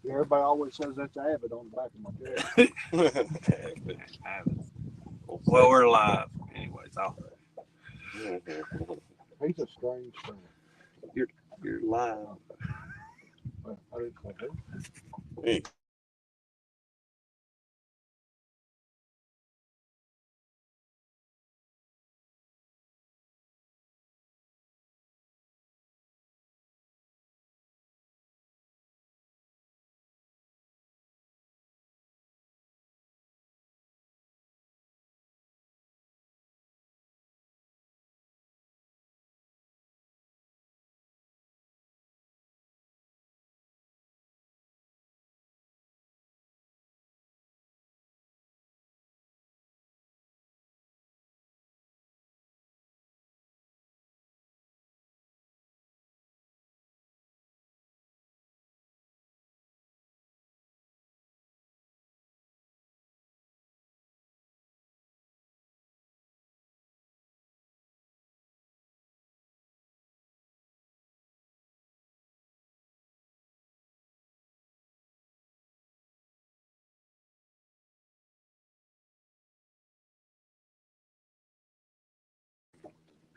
Yeah, everybody always says that's Abbott on the back of my jacket. Well, we're live. Anyways, He's a strange friend. you're, you're live. Well, I didn't say who. Hey,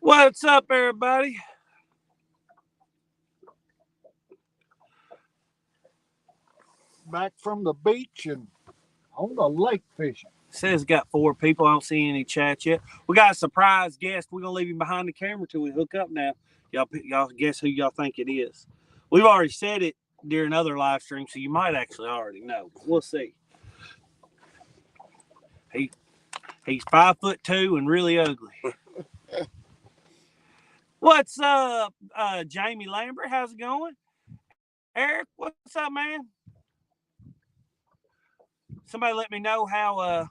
What's up, everybody? Back from the beach and on the lake fishing. Says got 4 people. I don't see any chat yet. We got a surprise guest. We're gonna leave him behind the camera till we hook up now. Y'all guess who y'all think it is? We've already said it during other live streams, so you might actually already know. We'll see. He's 5'2" and really ugly. What's up, Jamie Lambert? How's it going? Eric, what's up, man? Somebody let me know how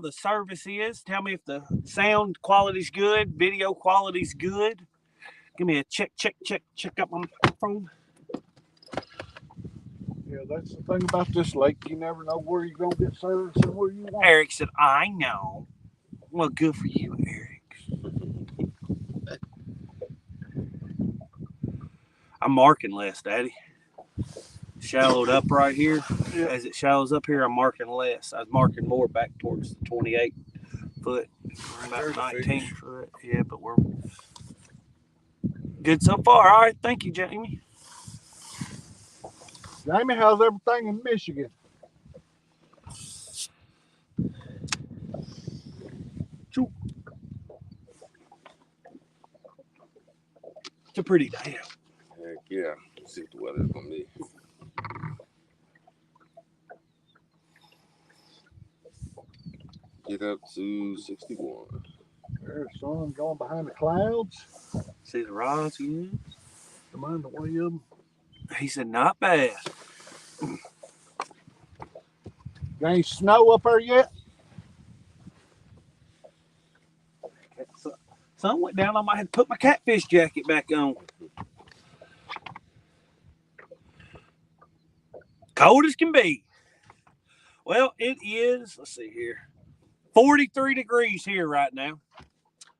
the service is. Tell me if the sound quality's good, video quality's good. Give me a check up on my phone. Yeah, that's the thing about this lake. You never know where you're going to get service and where you want. Eric said, I know. Well, good for you, Eric. I'm marking less, Daddy. Shallowed up right here. Yeah. As it shallows up here, I'm marking less. I was marking more back towards the 28 foot. We're about 19 foot. Yeah, but we're good so far. All right. Thank you, Jamie. Jamie, how's everything in Michigan? It's a pretty day. heck yeah. Let's see what the weather's gonna be. Get up to 61. There's sun going behind the clouds. See the rods again? Don't mind the way of them. He said, not bad. There ain't snow up there yet? Sun went down. I might have to put my catfish jacket back on. Cold as can be. Well, it is, let's see here, 43 degrees here right now.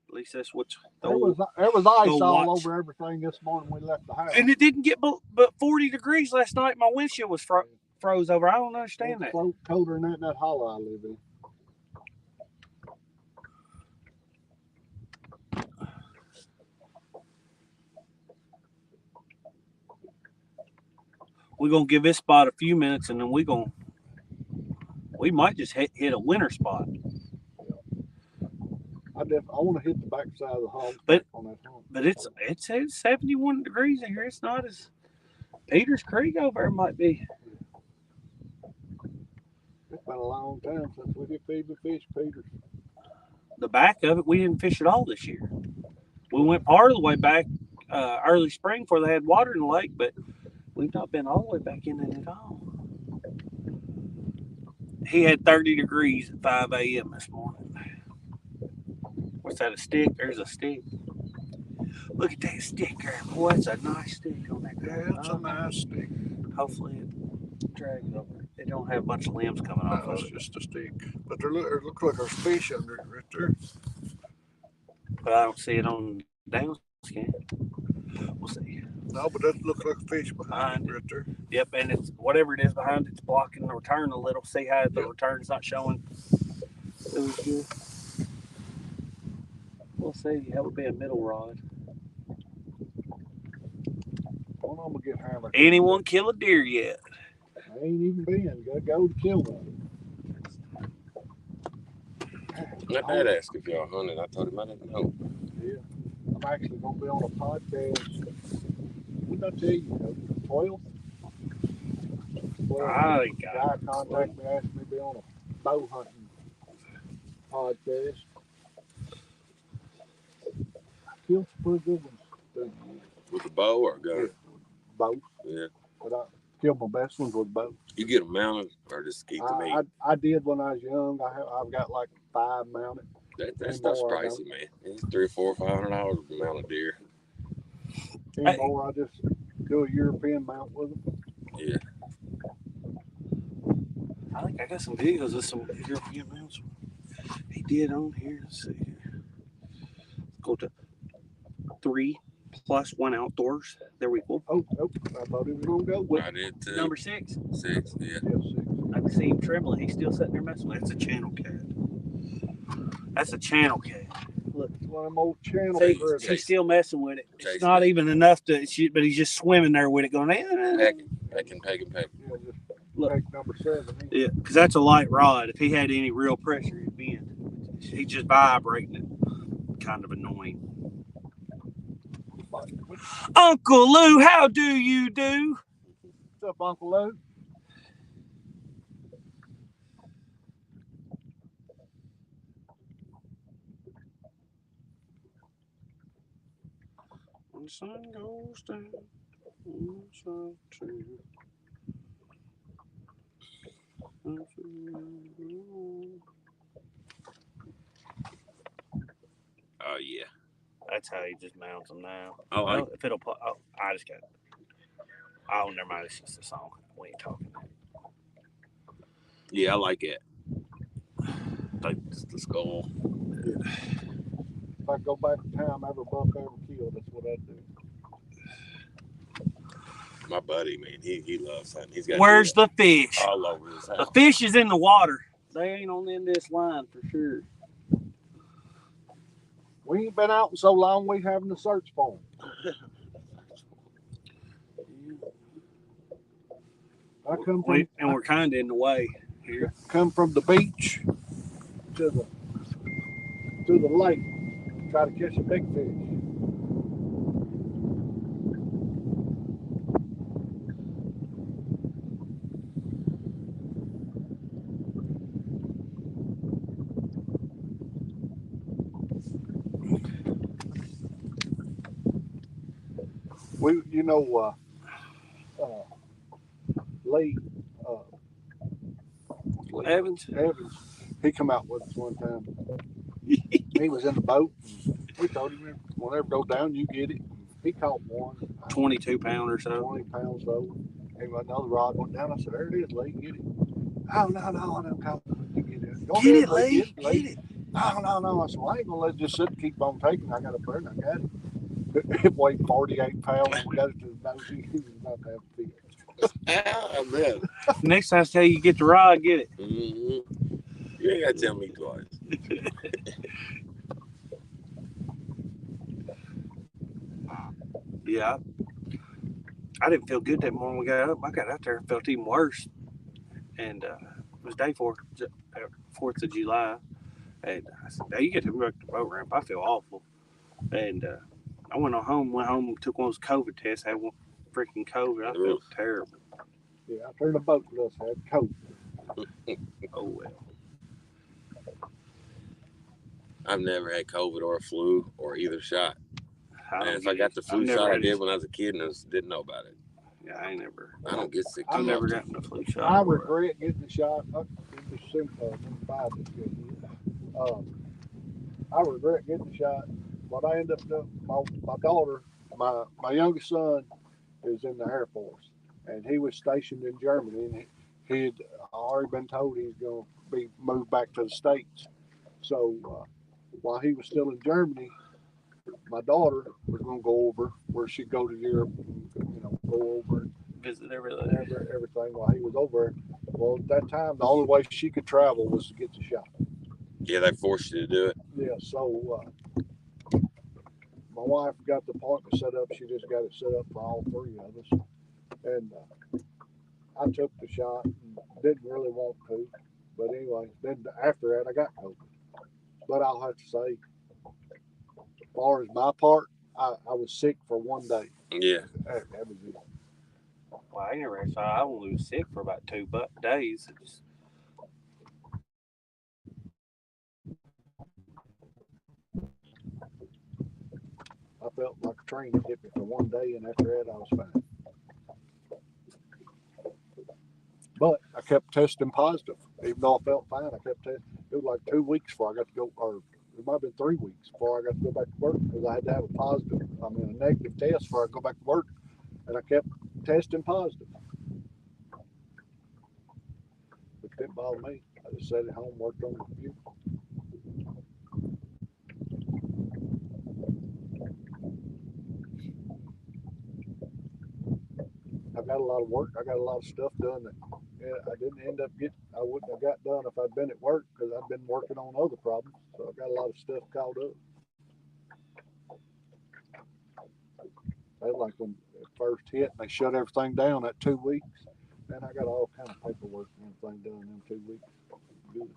At least that's what's There was ice all watch. over everything this morning when we left the house. And it didn't get but 40 degrees last night. My windshield was froze over. I don't understand that. It's colder than that in that hollow I live in. We're going to give this spot a few minutes, and then we might just hit a winter spot. I want to hit the backside of the hog on that hump. But it's 71 degrees in here. It's not as Peters Creek over there might be. It's been a long time since we did feed the fish, Peter. The back of it, we didn't fish at all this year. We went part of the way back early spring before they had water in the lake, but we've not been all the way back in it at all. He had 30 degrees at 5 a.m. this morning. What's that, a stick? There's a stick. Look at that stick there, boy. That's a nice stick on that ground. Yeah, it's a nice stick. Hopefully it drags over. It don't have a bunch of limbs coming off No, of it's it. just a stick. But there looks like there's fish under it right there. But I don't see it on the down scan. We'll see. No, but that looks like a fish behind it right there. Yep, and it's whatever it is behind it's blocking the return a little. See how the return's not showing. It was good. We'll see. That would be a middle rod. Well, I'm gonna get hammered. Anyone kill a deer yet? I ain't even been. Gotta go to kill one. My dad asked if y'all hunted. I told him I didn't know. Yeah, I'm actually gonna be on a podcast. What did I tell you? 12. I Guy contacted me, asked me to be on a bow hunting podcast. I killed some pretty good ones. Dude. With a bow or a gun? Yeah, both. Yeah. But I killed my best ones with both. You get them mounted or just keep them meat? I did when I was young. I've got like 5 mounted. That stuff's pricey, man. It's $300 or $400 to mount a deer. Anymore, I just do a European mount with them. Yeah. I think I got some videos of some European mounts he did on here. Let's see here. Go to 3+1 outdoors. There we go. Oh, I thought he was gonna go with I did too. Number 6. 6, yeah. Yeah, 6. I can see him trembling. He's still sitting there messing with it. That's a channel cat. That's a channel cat. Look, One of them old channel see, birds. he's still messing with it. It's Chasing not it. even enough to shoot, but he's just swimming there with it going, Pecking. Yeah, just Look. take number 7. Yeah, because that's a light rod. If he had any real pressure, it'd bend. He's just vibrating it. Kind of annoying. Uncle Lou, how do you do? What's up, Uncle Lou? When the sun goes down, the sun too. Oh, yeah. That's how he just mounts them now. Oh, well, if it'll put, I just got. Oh, never mind. It's just a song. We ain't talking. Yeah, I like it. Like the skull. If I go back to time, every buck I ever killed, that's what I'd do. My buddy, man, he loves hunting. He's got Where's the fish? all over his house. The fish is in the water. They ain't on the end of this line for sure. We ain't been out in so long, we having to search for them. I come from, And we're kind of in the way here. come from the beach to the lake, try to catch a big fish. We, Lee Evans? Evans, he come out with us one time. He was in the boat. We told him, whenever go down, you get it. He caught one. 22 pound or so. 20 pounds old. And another rod went down. I said, there it is, Lee, get it. Oh, no, I don't call it. You get it. Go Get ahead, it, Lee. Get it. No. I said, well, I ain't going to let it just sit and keep on taking. I got a bird. I got it. It weighed 48 pounds. We got it to the nose. He was about to have to I bet. Next time I tell you get the rod, get it. Mm-hmm. You ain't got to tell me twice. Yeah. I didn't feel good that morning we got up. I got out there and felt even worse. And it was day 4th of July. And I said, hey, you get to work the boat ramp. I feel awful. And I went home, took one of those COVID tests, had one freaking COVID. I felt terrible. Yeah, I turned the boat to us, had coat. Oh, well. I've never had COVID or a flu or either shot. And if I got the flu I've never shot, I had did it. when I was a kid and I didn't know about it. Yeah, I ain't never. I don't get sick. I've too never often. gotten the flu shot. I regret getting the shot. I regret getting the shot. What I ended up doing, my daughter, my youngest son is in the Air Force, and he was stationed in Germany, and he had already been told he was going to be moved back to the States. So while he was still in Germany, my daughter was going to go over where she'd go to Europe and go over and Visit everything. everything while he was over. Well, at that time, the only way she could travel was to get the shot. Yeah, they forced you to do it. Yeah, so my wife got the appointment set up. She just got it set up for all three of us. And I took the shot and didn't really want to. But anyway, then after that, I got COVID. But I'll have to say, as far as my part, I was sick for one day. Yeah. That was it. Well, I never saw. I only was sick for about 2 days. I felt like a train hit me for one day, and after that, I was fine. But I kept testing positive. Even though I felt fine, I kept testing. It was like 2 weeks before I got to go, or it might have been 3 weeks before I got to go back to work because I had to have a negative test before I go back to work. And I kept testing positive. But it didn't bother me. I just sat at home, worked on the computer. I got a lot of work. I got a lot of stuff done that I didn't end up getting. I wouldn't have got done if I'd been at work because I'd been working on other problems. So I got a lot of stuff caught up. That's like when it first hit, and they shut everything down that 2 weeks. Then I got all kind of paperwork and everything done in 2 weeks. Good.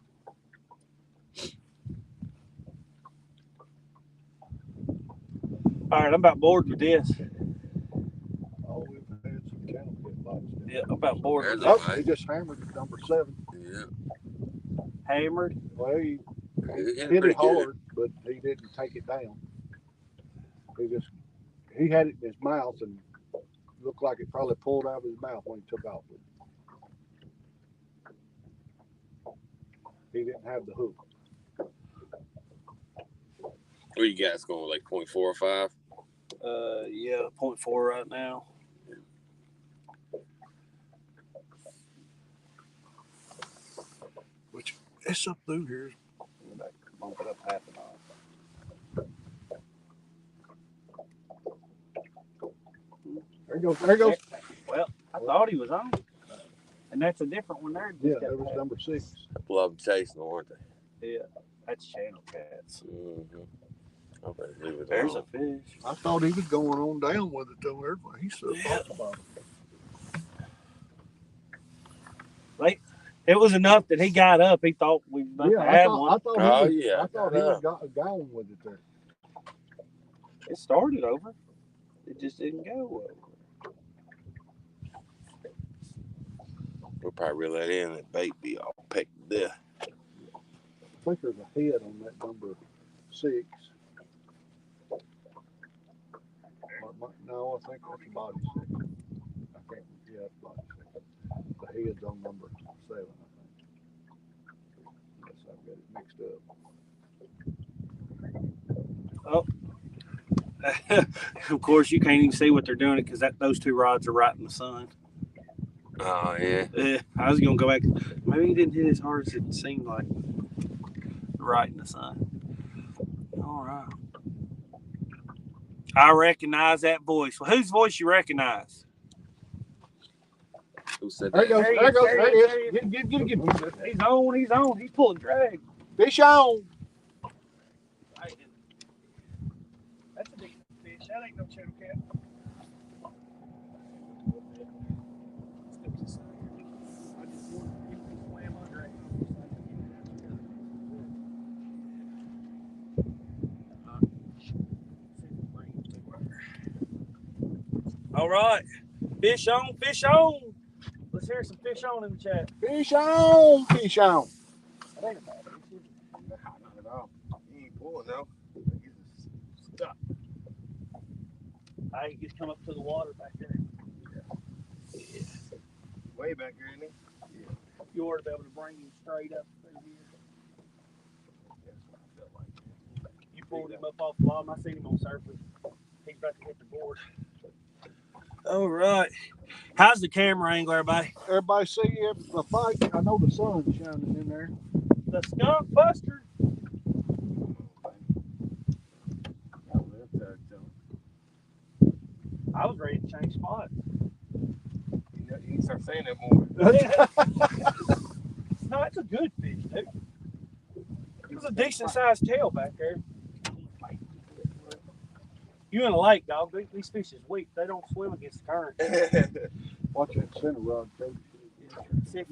All right, I'm about bored with this. Oh, we've had some counterfeit boxes. Yeah, I'm about bored with Oh, this. he just hammered it, number 7. Yeah. Hammered. Well, he Hit hit pretty it hard, but he didn't take it down. He had it in his mouth and looked like it probably pulled out of his mouth when he took off with it. He didn't have the hook. What you guys going like 0.4 or 5? Yeah, 0.4 right now. Which it's up through here. Bump it up half an hour. There he goes. There he goes. Well, I thought he was on. And that's a different one there. Yeah, that was number 6. Love chasing them, aren't they? Yeah, that's channel cats. Mm-hmm. I bet he was There's on. a fish. I thought he was going on down with it though. Everybody, he's so about Like, it was enough that he got up. He thought we must yeah, have one. I thought Oh, he was, yeah, I thought he was going with it there. It started over. It just didn't go over. We'll probably reel that in. That bait be all pecked to death. I think there's a head on that number 6. No, I think that's a body 6. I think, yeah, it's body 6. The head's on number 7, I think. Unless I've got it mixed up. Of course, you can't even see what they're doing it because those 2 rods are right in the sun. Oh, yeah. I was going to go back. Maybe he didn't hit as hard as it seemed like. Right in the sun. All right. I recognize that voice. Well, whose voice you recognize? Who said There he that? goes. There he goes. There he is. Get him. He's on. He's on. He's pulling drag. Fish on. That's a decent fish. That ain't no channel cat. All right. Fish on, fish on. Let's hear some fish on in the chat. Fish on. Fish on. That ain't a bad fish. Not at all. He ain't pulling though. Stop. I just come up to the water back there. Yeah. Way back here, isn't he? Yeah. You ought to be able to bring him straight up through here. That's what I felt like. You pulled him up off the bottom. I seen him on surface. He's about to hit the board. All right. How's the camera angle, everybody? Everybody see the fight? I know the sun's shining in there. The skunk buster. I was ready to change spots. You start saying that more. No, it's a good fish, dude. It was a decent sized tail back there. You in a lake, dog. These fish is weak. They don't swim against the current. Watch that center rod, too. See if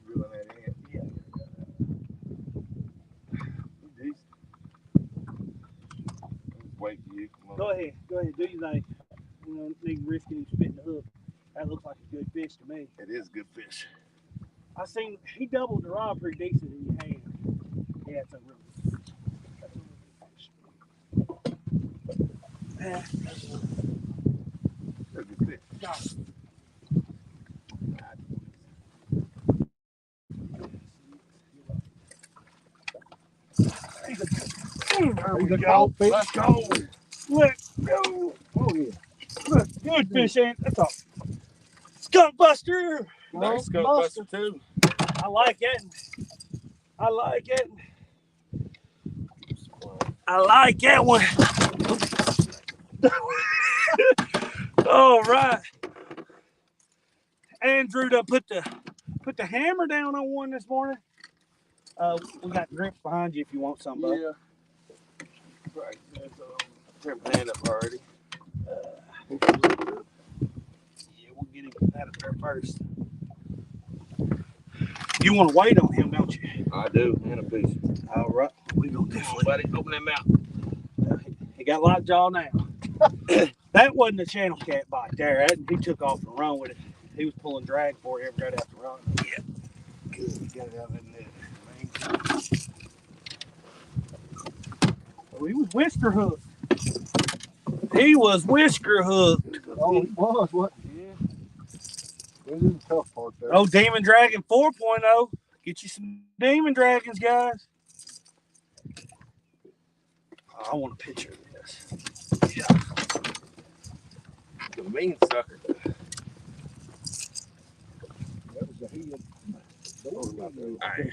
Reeling that in. yeah. Wait for you. Come on. Go ahead. Do your thing. You know, need risking him spitting the hook. That looks like a good fish to me. It is good fish. I seen he doubled the rod pretty decent in your hand. Yeah, it's a real good fish. That's a good fish. Got it. There we go. Let's go. Let's go. Oh, yeah. Look, good fish, ain't that's all. Skunk buster. Nice skunk buster too. I like it. I like it. I like that one. All right. Andrew done put the hammer down on one this morning. We got grips behind you if you want some, bud. Yeah. Right. Turn my hand up already. Yeah, we'll get him out of there first. You want to wait on him, don't you? I do. And a piece. All right. We gonna definitely. Buddy, open that mouth. He got lockjaw now. That wasn't a channel cat bite there. He took off and run with it. He was pulling drag for it right after run. Yeah. Good. Got it out of that net. Oh, he was whisker hooked. He was whisker hooked. Oh, he was, what? Yeah. This is the tough part there. Oh, Demon Dragon 4.0. Get you some Demon Dragons, guys. Oh, I want a picture of this. Yeah. The mean sucker. That was a head. All right.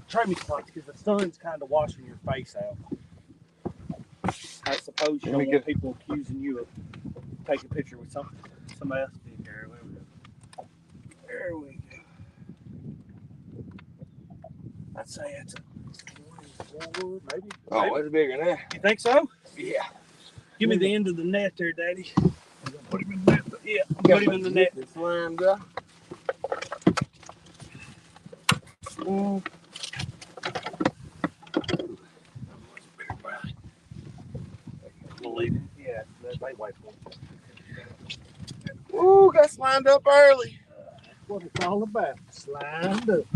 Try me spots because the sun's kind of washing your face out. I suppose you don't want people accusing you of taking a picture with somebody else did there. There we go. I'd say it's a 24, maybe. Oh, it's bigger than that. You think so? Yeah. Give me the end of the net there, Daddy. Put him in the net. Yeah, put him in the net. It's slammed up. Believe it. Yeah, that's my wife. Ooh, got slimed up early. That's what it's all about. Slimed up.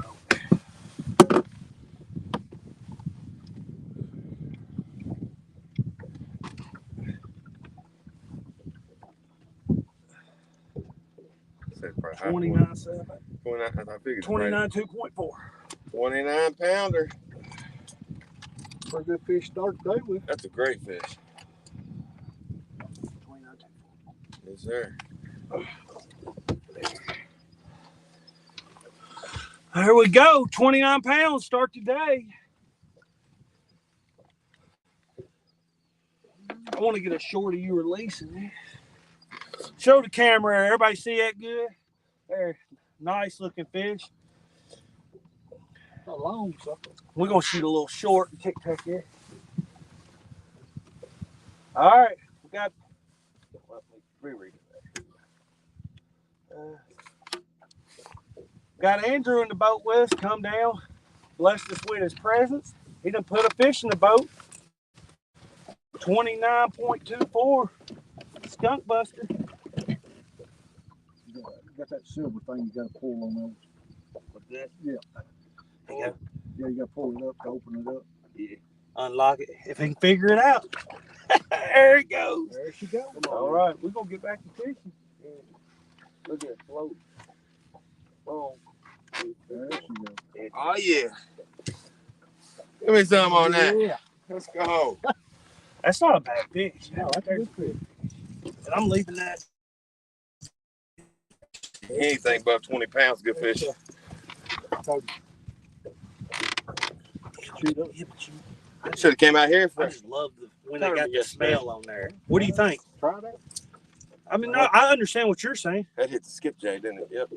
Said probably 29.7. 29, I figured 29 2.4. 29 pounder. Pretty good fish start today with. That's a great fish. 29 Yes, sir. There we go. 29 pounds start today. I want to get a short of you releasing it. Show the camera. Everybody see that good? There. Nice looking fish. A long sucker. We're going to shoot a little short and tic-tac it. All right. We got. Reread it. Got Andrew in the boat with us. Come down. Blessed us with his presence. He done put a fish in the boat. 29.24 skunk buster. You got that silver thing you got to pull on those. What's that? Yeah. There you go. Yeah, you got to pull it up to open it up. Yeah. Unlock it if he can figure it out. There it goes. There she goes. All right, we're gonna get back to fishing. Yeah. Look at it float. Boom. There she goes. Oh, yeah. Give me some on that. Yeah. Let's go. That's not a bad fish. No, that's a good fish. And I'm leaving that Anything above 20 pounds, good fish. Should have came out here I first. just love when they got the smell on there. What do you think? Try that. I mean, no, I understand what you're saying. That hit the skipjack, didn't it? Yep.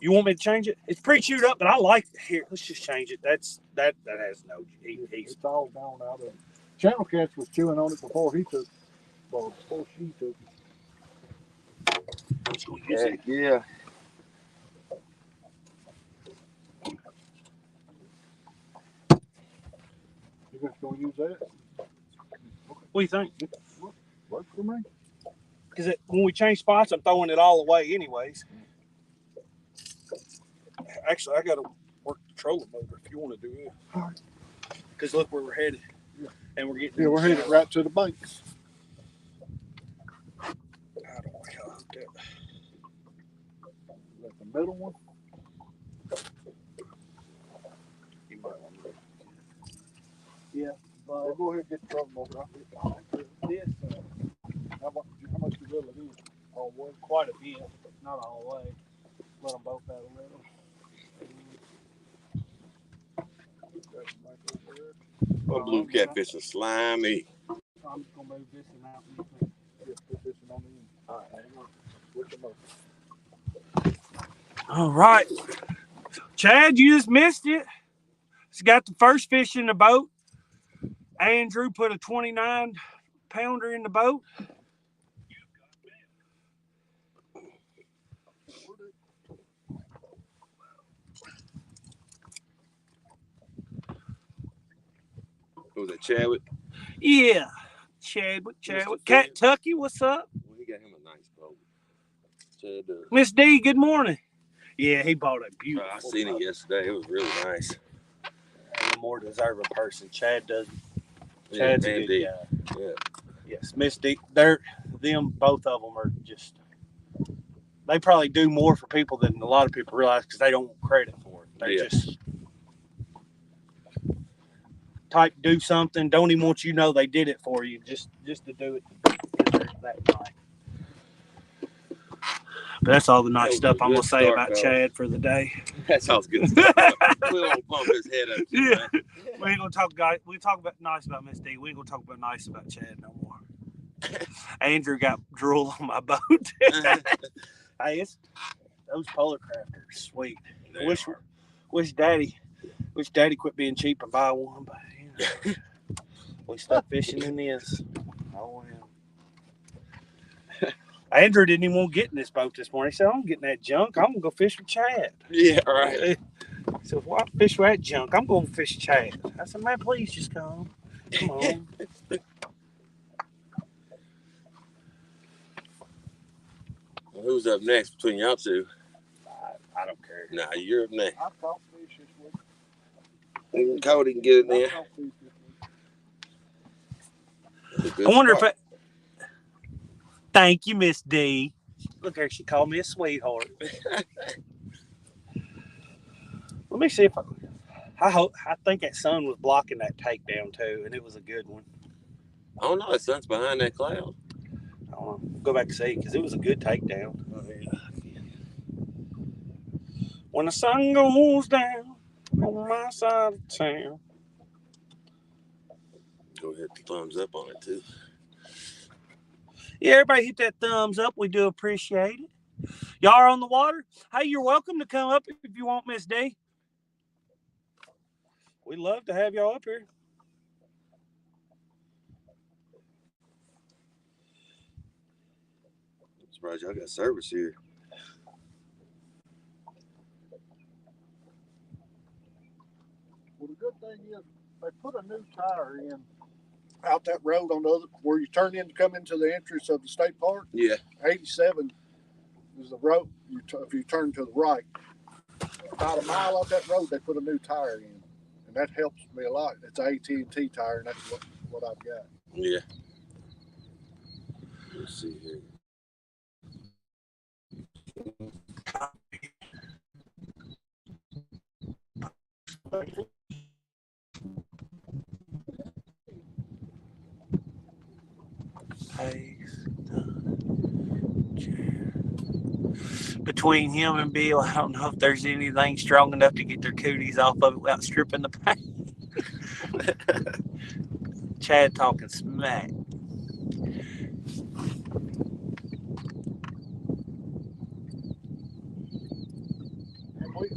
You want me to change it? It's pretty chewed up, but I like it. Here, let's just change it. That has no heat. It's all gone out of it. Channel Cats was chewing on it before he took. Well, before she took it. Heck yeah. You just gonna use that? What do you think? Work for me. Because when we change spots, I'm throwing it all away anyways. Actually, I got to work the trolling motor if you want to do it. All right. Because look where we're headed. Yeah. And we're getting. Yeah, we're headed right to the banks. I don't know how to do it. That's the middle one. You might want to. Yeah. We'll go ahead and get the trolling motor. This, How much you reel it in? oh, well, quite a bit. Not all the way. Let them both out a little. Well, blue catfish are slimy. I'm just going to move this and out. Put this one on the end. All right, hang on. With the motor. All right. Chad, you just missed it. He's got the first fish in the boat. Andrew put a 29-pounder in the boat. What was that, Chadwick? Yeah. Chadwick. Cat Tucky, what's up? Well, he got him a nice boat. Chad does. Miss D, good morning. Yeah, he bought a beautiful I seen it yesterday. It was really nice. A more deserving person. Chad does. Yeah, Chad's a good guy. Yeah. Yes, Miss D. Both of them are just. They probably do more for people than a lot of people realize because they don't want credit for it. They just type do something. Don't even want you to know they did it for you. Just to do it. That night. But that's all the nice stuff I'm gonna say about Chad for the day. That sounds good stuff. We won't pump his head up. Yeah. We ain't gonna talk about nice about Miss D. We ain't gonna talk about nice about Chad no more. Andrew got drool on my boat. Hey, those polar craft are sweet. Wish Daddy quit being cheap and buy one, but you know, we stopped fishing in this. Oh yeah. Andrew didn't even want to get in this boat this morning. He said, I'm getting that junk. I'm going to go fish with Chad. Yeah, right. He said, well, I fish with that junk. I'm going to fish Chad. I said, man, please just come. Come on. Well, who's up next between y'all two? I don't care. Nah, you're up next. I caught fish this week. Cody can get it there. I wonder if Thank you, Miss D. Look there, she called me a sweetheart. Let me see if I think that sun was blocking that takedown too, and it was a good one. Oh no, the sun's behind that cloud. I don't know. Go back and see because it was a good takedown. Oh, yeah. When the sun goes down on my side of town. Go hit the thumbs up on it too. Yeah, everybody hit that thumbs up. We do appreciate it. Y'all are on the water? Hey, you're welcome to come up if you want, Miss D. We'd love to have y'all up here. I'm surprised y'all got service here. Well, the good thing is they put a new tire in out that road on the other where you turn in to come into the entrance of the state park. Yeah. 87 is the road. If you turn to the right, about a mile up that road, they put a new tire in, and that helps me a lot. It's an AT&T tire, and that's what I've got. Yeah. Let's see here. between him and Bill, I don't know if there's anything strong enough to get their cooties off of it without stripping the paint. Chad talking smack. And we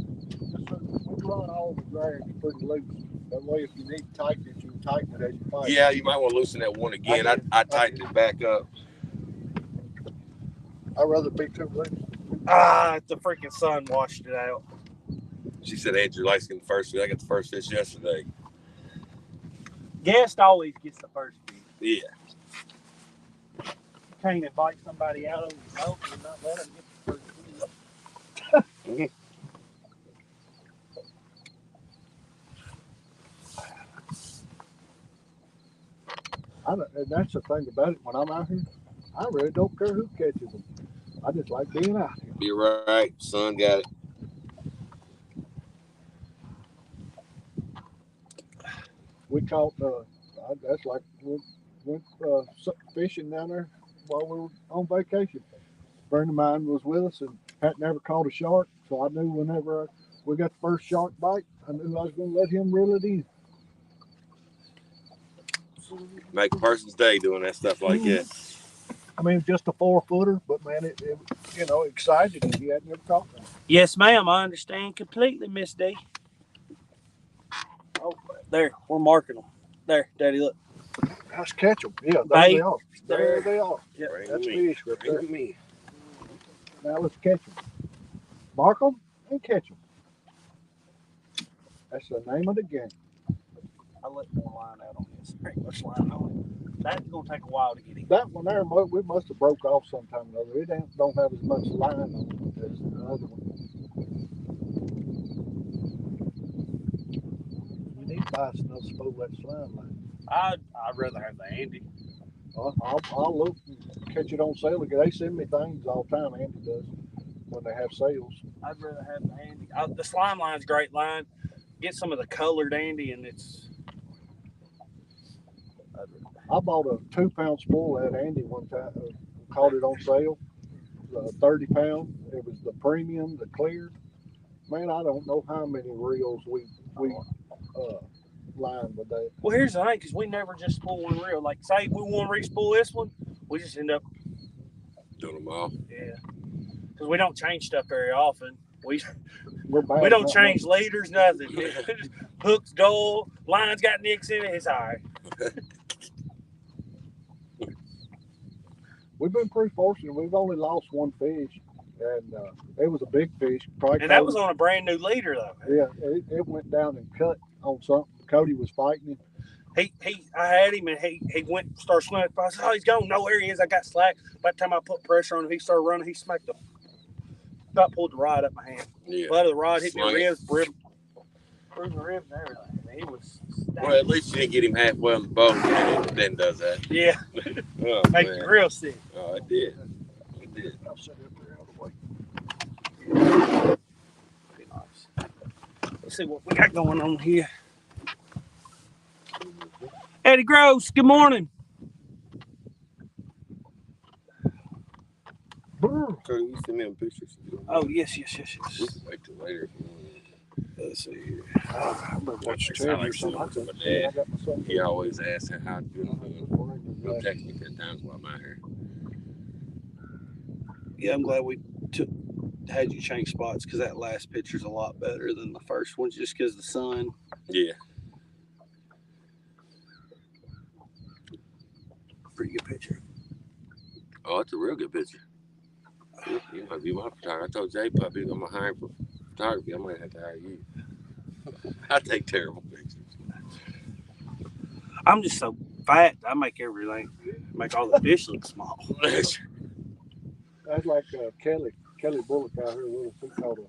run all the drags pretty loose. That way, if you need to tighten it, you can tighten it as you fight. Yeah, you might want to loosen that one again. I tightened it back up. I'd rather be too loose. The freaking sun washed it out. She said Andrew likes getting the first fish. I got the first fish yesterday. Guest always gets the first fish. Yeah. Can't invite somebody out on the boat and not let them get the first fish. And that's the thing about it. When I'm out here, I really don't care who catches them. I just like being out here. You're right. Son got it. We caught, that's like, we went fishing down there while we were on vacation. A friend of mine was with us and had never caught a shark, so I knew whenever we got the first shark bite, I knew I was going to let him reel it in. Make a person's day doing that stuff like that. I mean, just a 4-footer, but man, it excited him. He had never caught one. Yes, ma'am. I understand completely, Miss D. Oh, there. We're marking them. There, Daddy, look. Let's catch them. Yeah, there they are. There they are. Yep. That's fish right there. Bring me. Now let's catch them. Mark them and catch them. That's the name of the game. I let more line out on this. There ain't much line on it. That's going to take a while to get in. That one there, we must have broke off sometime or other. It don't have as much line on it as the other one. You need to buy us another spool that slime line. I'd rather have the Andy. I'll look and catch it on sale again. They send me things all the time, Andy does, when they have sales. I'd rather have the Andy. The slime line's a great line. Get some of the colored Andy, and it's. I bought a 2-pound spool at Andy one time. Caught it on sale. 30 pound. It was the premium, the clear. Man, I don't know how many reels we lined with that. Well, here's the thing, because we never just spool one reel. Like, say we want to re-spool this one, we just end up Doing them all. Yeah, because we don't change stuff very often. We We're don't change leaders, nothing. Hooks dull, lines got nicks in it. It's all right. We've been pretty fortunate. We've only lost one fish, and it was a big fish. And that was on a brand new leader, though. Yeah, it went down and cut on something. Cody was fighting him. I had him, and he went, started swimming. I said, oh, he's gone. No, there he is. I got slack. By the time I put pressure on him, he started running. He smacked the, about pulled the rod up my hand. Yeah. Butt of the rod hit my ribs, bruised my ribs and everything. He was stacked. Well, at least you didn't get him halfway on the boat. Then does that. Yeah. Oh, Make man. you real sick. Oh, it did. It did. I'll set it up there out of the way. Pretty nice. Let's see what we got going on here. Eddie Gross, good morning. Cody, you send me them pictures. Oh, yes. We can wait till later. Let's see here. I better watch the I like TV or sending them to something. my I dad. got my son. He always asks how I'm doing. He'll text me 10 times while I'm out here. Yeah, I'm glad we had you change spots because that last picture's a lot better than the first one just because the sun. Yeah. Pretty good picture. Oh, it's a real good picture. You might be my photographer. I told Jay Puppy I'm gonna hire for photography. I might have to hire you. I take terrible pictures. I'm just so fat. I make everything, make all the fish look small. That's like Kelly Bullock out here. Little fish called a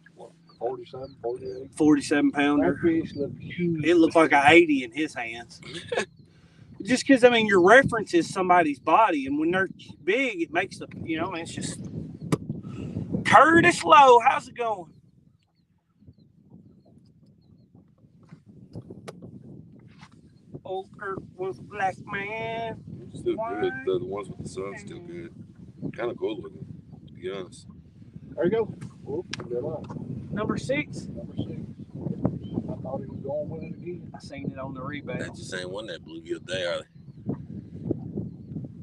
47, 48. 47 pounder. That fish looked huge. It looked like a 80 in his hands. Just because, I mean, your reference is somebody's body, and when they're big, it makes the, it's just. Curtis Lowe, how's it going? Old Kurt was a black man. Still good. The ones with the sun still good. Kind of cool looking, to be honest. There you go. Whoop, good luck. Number 6. Number 6. I thought he was going with it again. I seen it on the rebound. That's the same one that bluegill day, are they?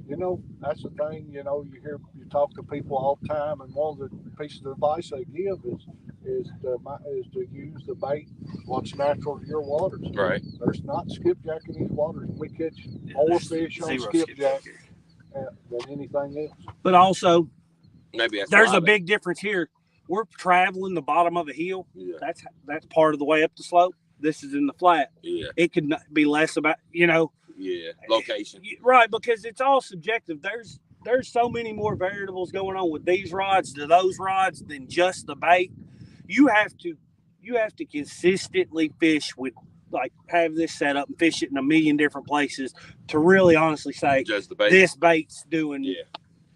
You know, that's the thing. You know, you talk to people all the time, and one of the pieces of advice they give is to use the bait what's natural to your waters. Right. There's not skipjack in these waters. We catch more fish on skipjack than anything else. But also, maybe there's a big difference here. We're traveling the bottom of a hill. Yeah. That's part of the way up the slope. This is in the flat. Yeah. It could be less about, Yeah. Location. Right, because it's all subjective. There's so many more variables going on with these rods to those rods than just the bait. You have to consistently fish with, like, have this set up and fish it in a million different places to really honestly say just the bait. This bait's doing. Yeah,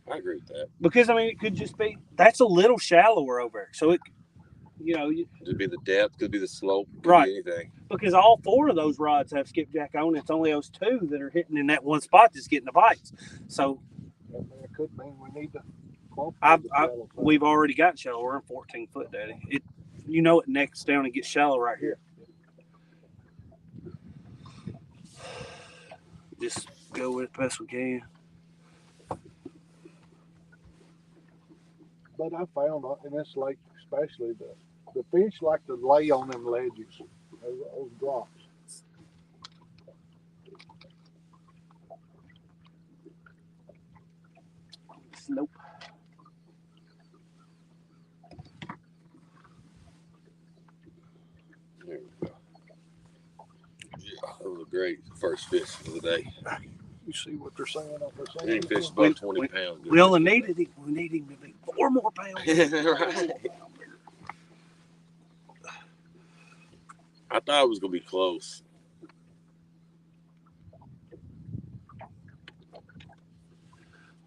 I agree with that. Because I mean, it could just be that's a little shallower over there, so it, could be the depth, could be the slope, could right? Be anything. Because all 4 of those rods have skipjack on. It's only those 2 that are hitting in that one spot that's getting the bites. So it could mean we need to. We've already got shallow. We're in 14-foot, Daddy. It necks down and gets shallow right here. Just go with it the best we can. But I found in this lake, especially the fish like to lay on them ledges, those drops. Nope. There we go. Yeah, those are great first fish of the day. You see what they're saying up there? Any fish above 20 pounds. We only needed him. We need him to be 4 more pounds. Right. I thought it was gonna be close.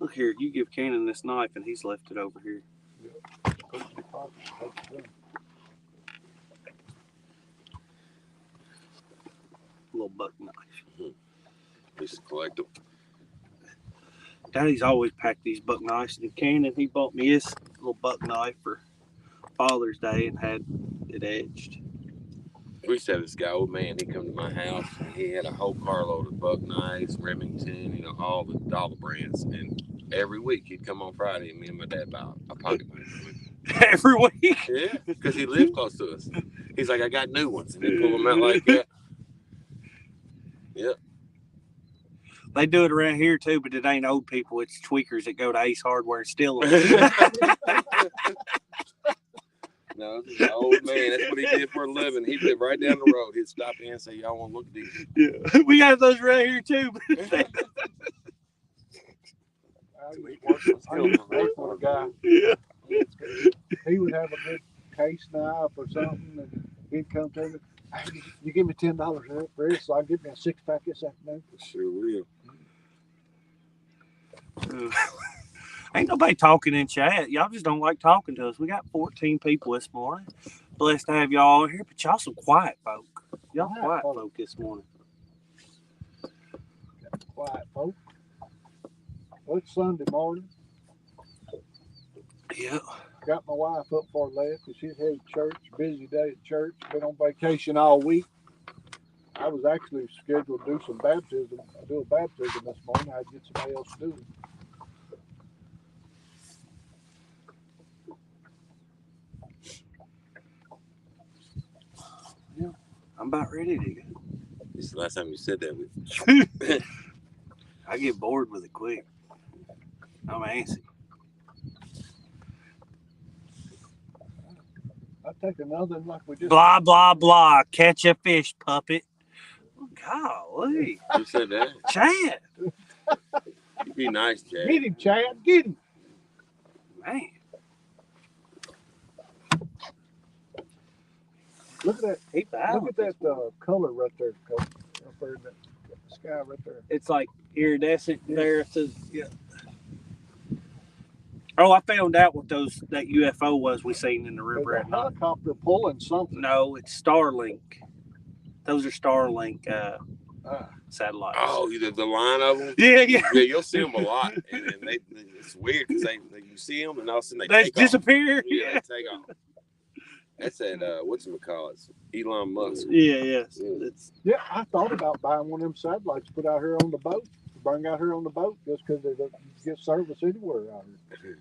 Look here, you give Cannon this knife and he's left it over here. Little buck knife. We should collect them. Daddy's always packed these buck knives. And Cannon, he bought me his little buck knife for Father's Day and had it edged. We used to have this guy, old man, he'd come to my house and he had a whole carload of buck knives, Remington, all the dollar brands. And every week he'd come on Friday and me and my dad buy a pocket knife. Every week? Yeah, because he lived close to us. He's like, I got new ones. And he pull them out like that. Yep. They do it around here too, but it ain't old people. It's tweakers that go to Ace Hardware and steal them. No, this is an old man. That's what he did for a living. He lived right down the road. He'd stop in and say, y'all want to look at these? Yeah. We got those right here too. I used to work for a guy. Yeah. He would have a good case knife or something, and he'd come to me. Hey, you give me $10 for this, so I'll give me a 6-pack this afternoon. Sure will. Ain't nobody talking in chat. Y'all just don't like talking to us. We got 14 people this morning. Blessed to have y'all here, but y'all some quiet folk. Y'all quiet folk this morning. Quiet folk. Well, it's Sunday morning. Yeah. Got my wife up for left because she's headed to church. Busy day at church. Been on vacation all week. I was actually scheduled to do some baptism. I do a baptism this morning. I'd get somebody else to do it. Yeah, I'm about ready to go. This is the last time you said that with me. I get bored with it quick. I'm antsy. I'll take another like we just. Blah, blah, blah. Catch a fish, puppet. Golly. You said that? Chad. You be nice, Chad. Get him, Chad. Get him. Man. Look at that. Look at that color right there, Coach. Up there in the sky right there. It's like iridescent there. It says, yeah. Oh, I found out what that UFO was we seen in the river There's at a night. helicopter pulling something. No, it's Starlink. Those are Starlink. satellites. Oh, the line of them. Yeah, yeah. Yeah, you'll see them a lot, and it's weird because you see them and all of a sudden They take disappear. off. Yeah, they take off. That's at whatchamacallit, Elon Musk. Yeah. Yeah, I thought about buying one of them satellites, put out here on the boat, bring out here on the boat, just because they don't get service anywhere out here.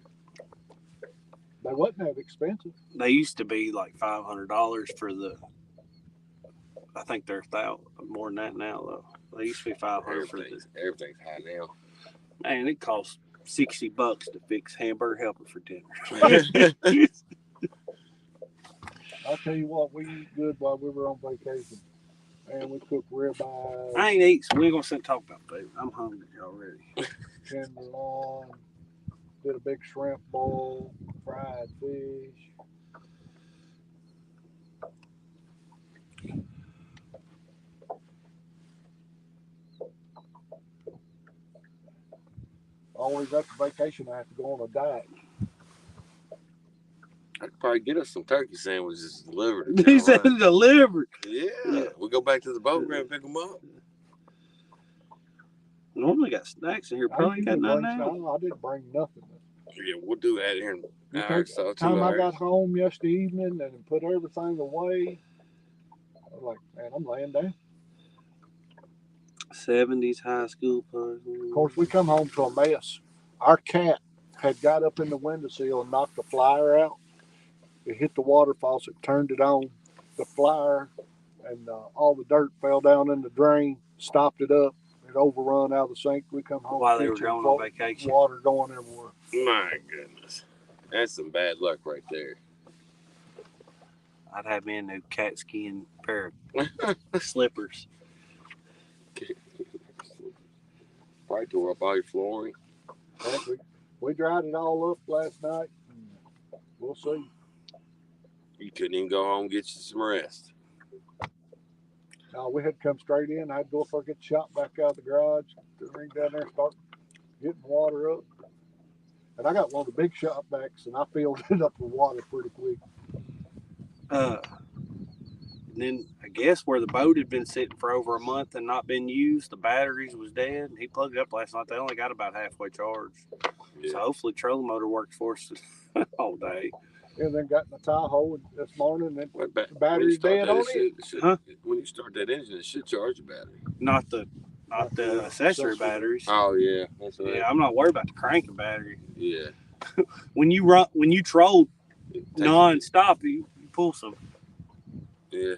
They wasn't that expensive. They used to be like $500 for the. I think they're more than that now though. They used to be $500 for the. Everything's high now. Man, it costs $60 to fix hamburger helper for dinner. I'll tell you what, we eat good while we were on vacation. And we cooked ribeyes. I ain't eat, so we ain't gonna sit and talk about food. I'm hungry already. Tenderloin, did a big shrimp bowl, fried fish. Always after vacation, I have to go on a diet. I could probably get us some turkey sandwiches delivered. He said delivered. Yeah, we go back to the boat and pick them up. Normally got snacks in here. Probably got none now. I didn't bring nothing. Yeah, we'll do that here in an hour or so. Time I got home yesterday evening and put everything away, I was like, man, I'm laying down. 70s high school puzzle. Of course, we come home to a mess. Our cat had got up in the windowsill and knocked the flyer out. It hit the water faucet, turned it on. The flyer and all the dirt fell down in the drain, stopped it up. It overrun out of the sink. We come home while they were going on vacation. Water going everywhere. My goodness. That's some bad luck right there. I'd have me a new cat skin pair of slippers. Probably tore up all your flooring. We dried it all up last night. We'll see. You couldn't even go home and get you some rest. No, we had to come straight in. I had to go up there, get the shop back out of the garage, ring down there and start getting water up. And I got one of the big shop backs, and I filled it up with water pretty quick. And then I guess where the boat had been sitting for over a month and not been used, the batteries was dead. He plugged it up last night. They only got about halfway charged. Yeah. So hopefully trolling motor works for us all day. And then got in the Tahoe this morning, and the battery's dead on it. When you start that engine, it should charge the battery. Not the accessory batteries. Oh yeah, that's right. Yeah, I'm not worried about the cranking battery. Yeah. when you troll non-stop, you pull some. Yeah.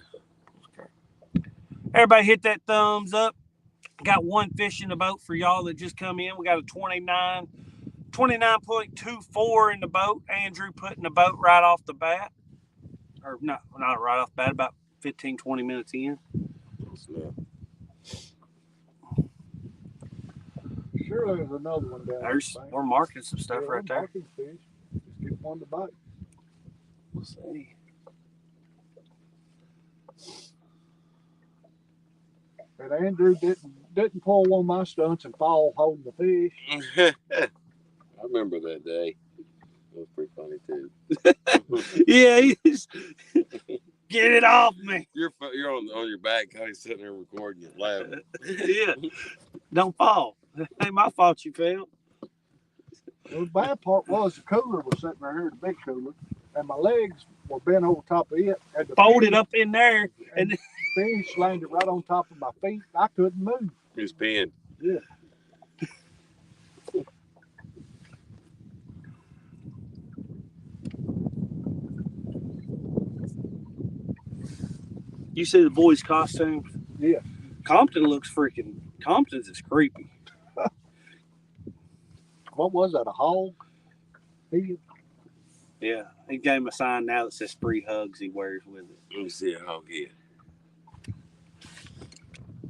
Everybody hit that thumbs up. Got one fish in the boat for y'all that just come in. We got a 29.24 in the boat. Andrew putting the boat right off the bat. Or not right off the bat, about 15, 20 minutes in. Sure, there's another one down there. We're marking some stuff right there. Fish. Just get one to bite. We'll see. And Andrew didn't pull one of my stunts and fall holding the fish. I remember that day. It was pretty funny too. Yeah, get it off me. You're on your back, kind of sitting there recording it, laughing. Yeah, don't fall. It ain't my fault you fell. The bad part was the cooler was sitting right here, the big cooler, and my legs were bent over top of it. And folded up in there, and the fish landed right on top of my feet. I couldn't move. He was pinned. Yeah. You see the boys' costumes? Yeah. Compton's is creepy. What was that, a hog? Yeah, he gave him a sign now that says free hugs he wears with it. Let me see a hog here.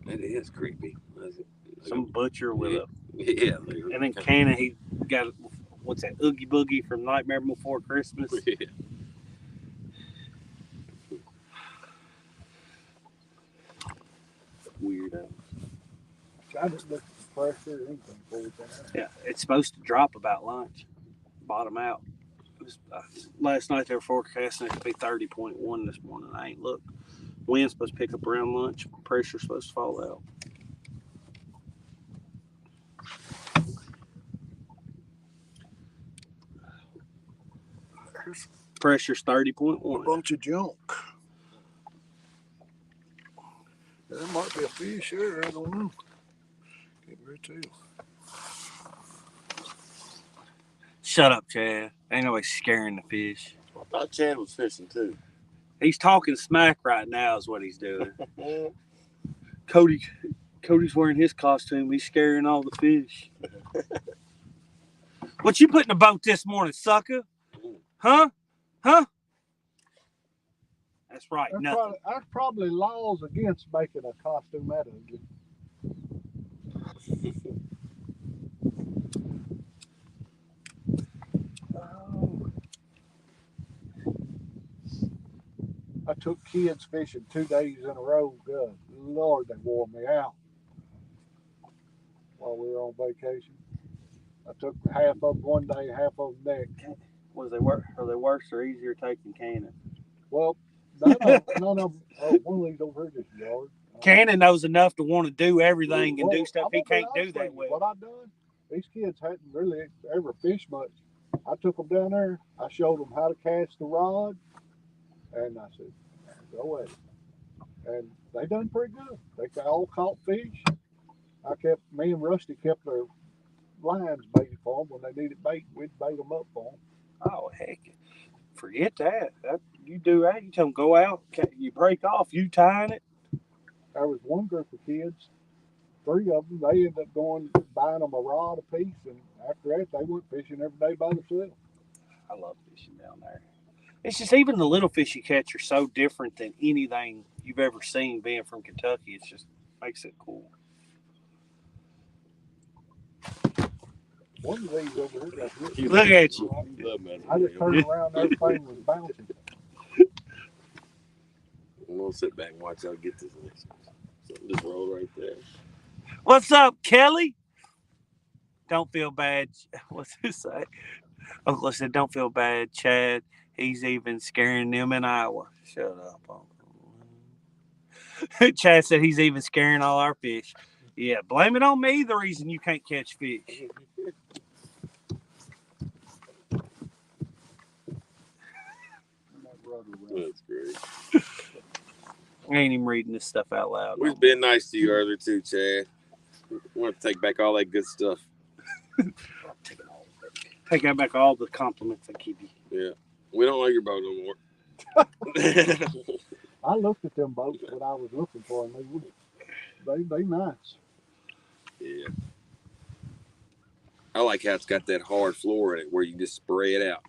It is creepy. Some butcher with a... Yeah. And then Cannon, he got, what's that, Oogie Boogie from Nightmare Before Christmas? Yeah. Weirdo. I just look at the pressure or anything for it. Yeah, it's supposed to drop about lunch, bottom out. Last night they were forecasting it to be 30.1 this morning. I ain't looked. Wind's supposed to pick up around lunch. Pressure's supposed to fall out. suckers. Pressure's 30.1. A bunch of junk. There might be a fish there. I don't know. Can't really tell. Shut up, Chad. Ain't nobody scaring the fish. I thought Chad was fishing too. He's talking smack right now is what he's doing. Cody's wearing his costume. He's scaring all the fish. What you put in the boat this morning, sucker? Huh? That's right. Nothing. There's probably laws against making a costume that ugly. I took kids fishing 2 days in a row. Good Lord, they wore me out while we were on vacation. I took half of them one day, half of them next. Was they worse? Are they worse or easier taking Cannon? Well, none of them. Oh, one of these over here just yard. Cannon knows enough to want to do everything and do stuff he can't do that well. What I done? These kids hadn't really ever fished much. I took them down there. I showed them how to cast the rod, and I said, "Go at it." And they done pretty good. They all caught fish. Me and Rusty kept their lines baited for them when they needed bait. We'd bait them up for them. Oh heck, forget that. You do that. You tell them go out. You break off. You tying it. There was one group of kids. 3 of them. They ended up buying them a rod a piece, and after that, they went fishing every day by themselves. I love fishing down there. It's just even the little fish you catch are so different than anything you've ever seen. Being from Kentucky, it just makes it cool. One of these over here. Look at you. I just turned around, everything was bouncing. We'll sit back and watch y'all get this next one. So just roll right there. What's up, Kelly? Don't feel bad. What's this say? Uncle said, don't feel bad, Chad. He's even scaring them in Iowa. Shut up, Uncle. Chad said he's even scaring all our fish. Yeah, blame it on me, the reason you can't catch fish. That's great. I ain't even reading this stuff out loud. We've been nice to you earlier too, Chad. We want to take back all that good stuff. Take back all the compliments I give you. Yeah. We don't like your boat no more. I looked at them boats that I was looking for, and they nice. Yeah. I like how it's got that hard floor in it where you just spray it out.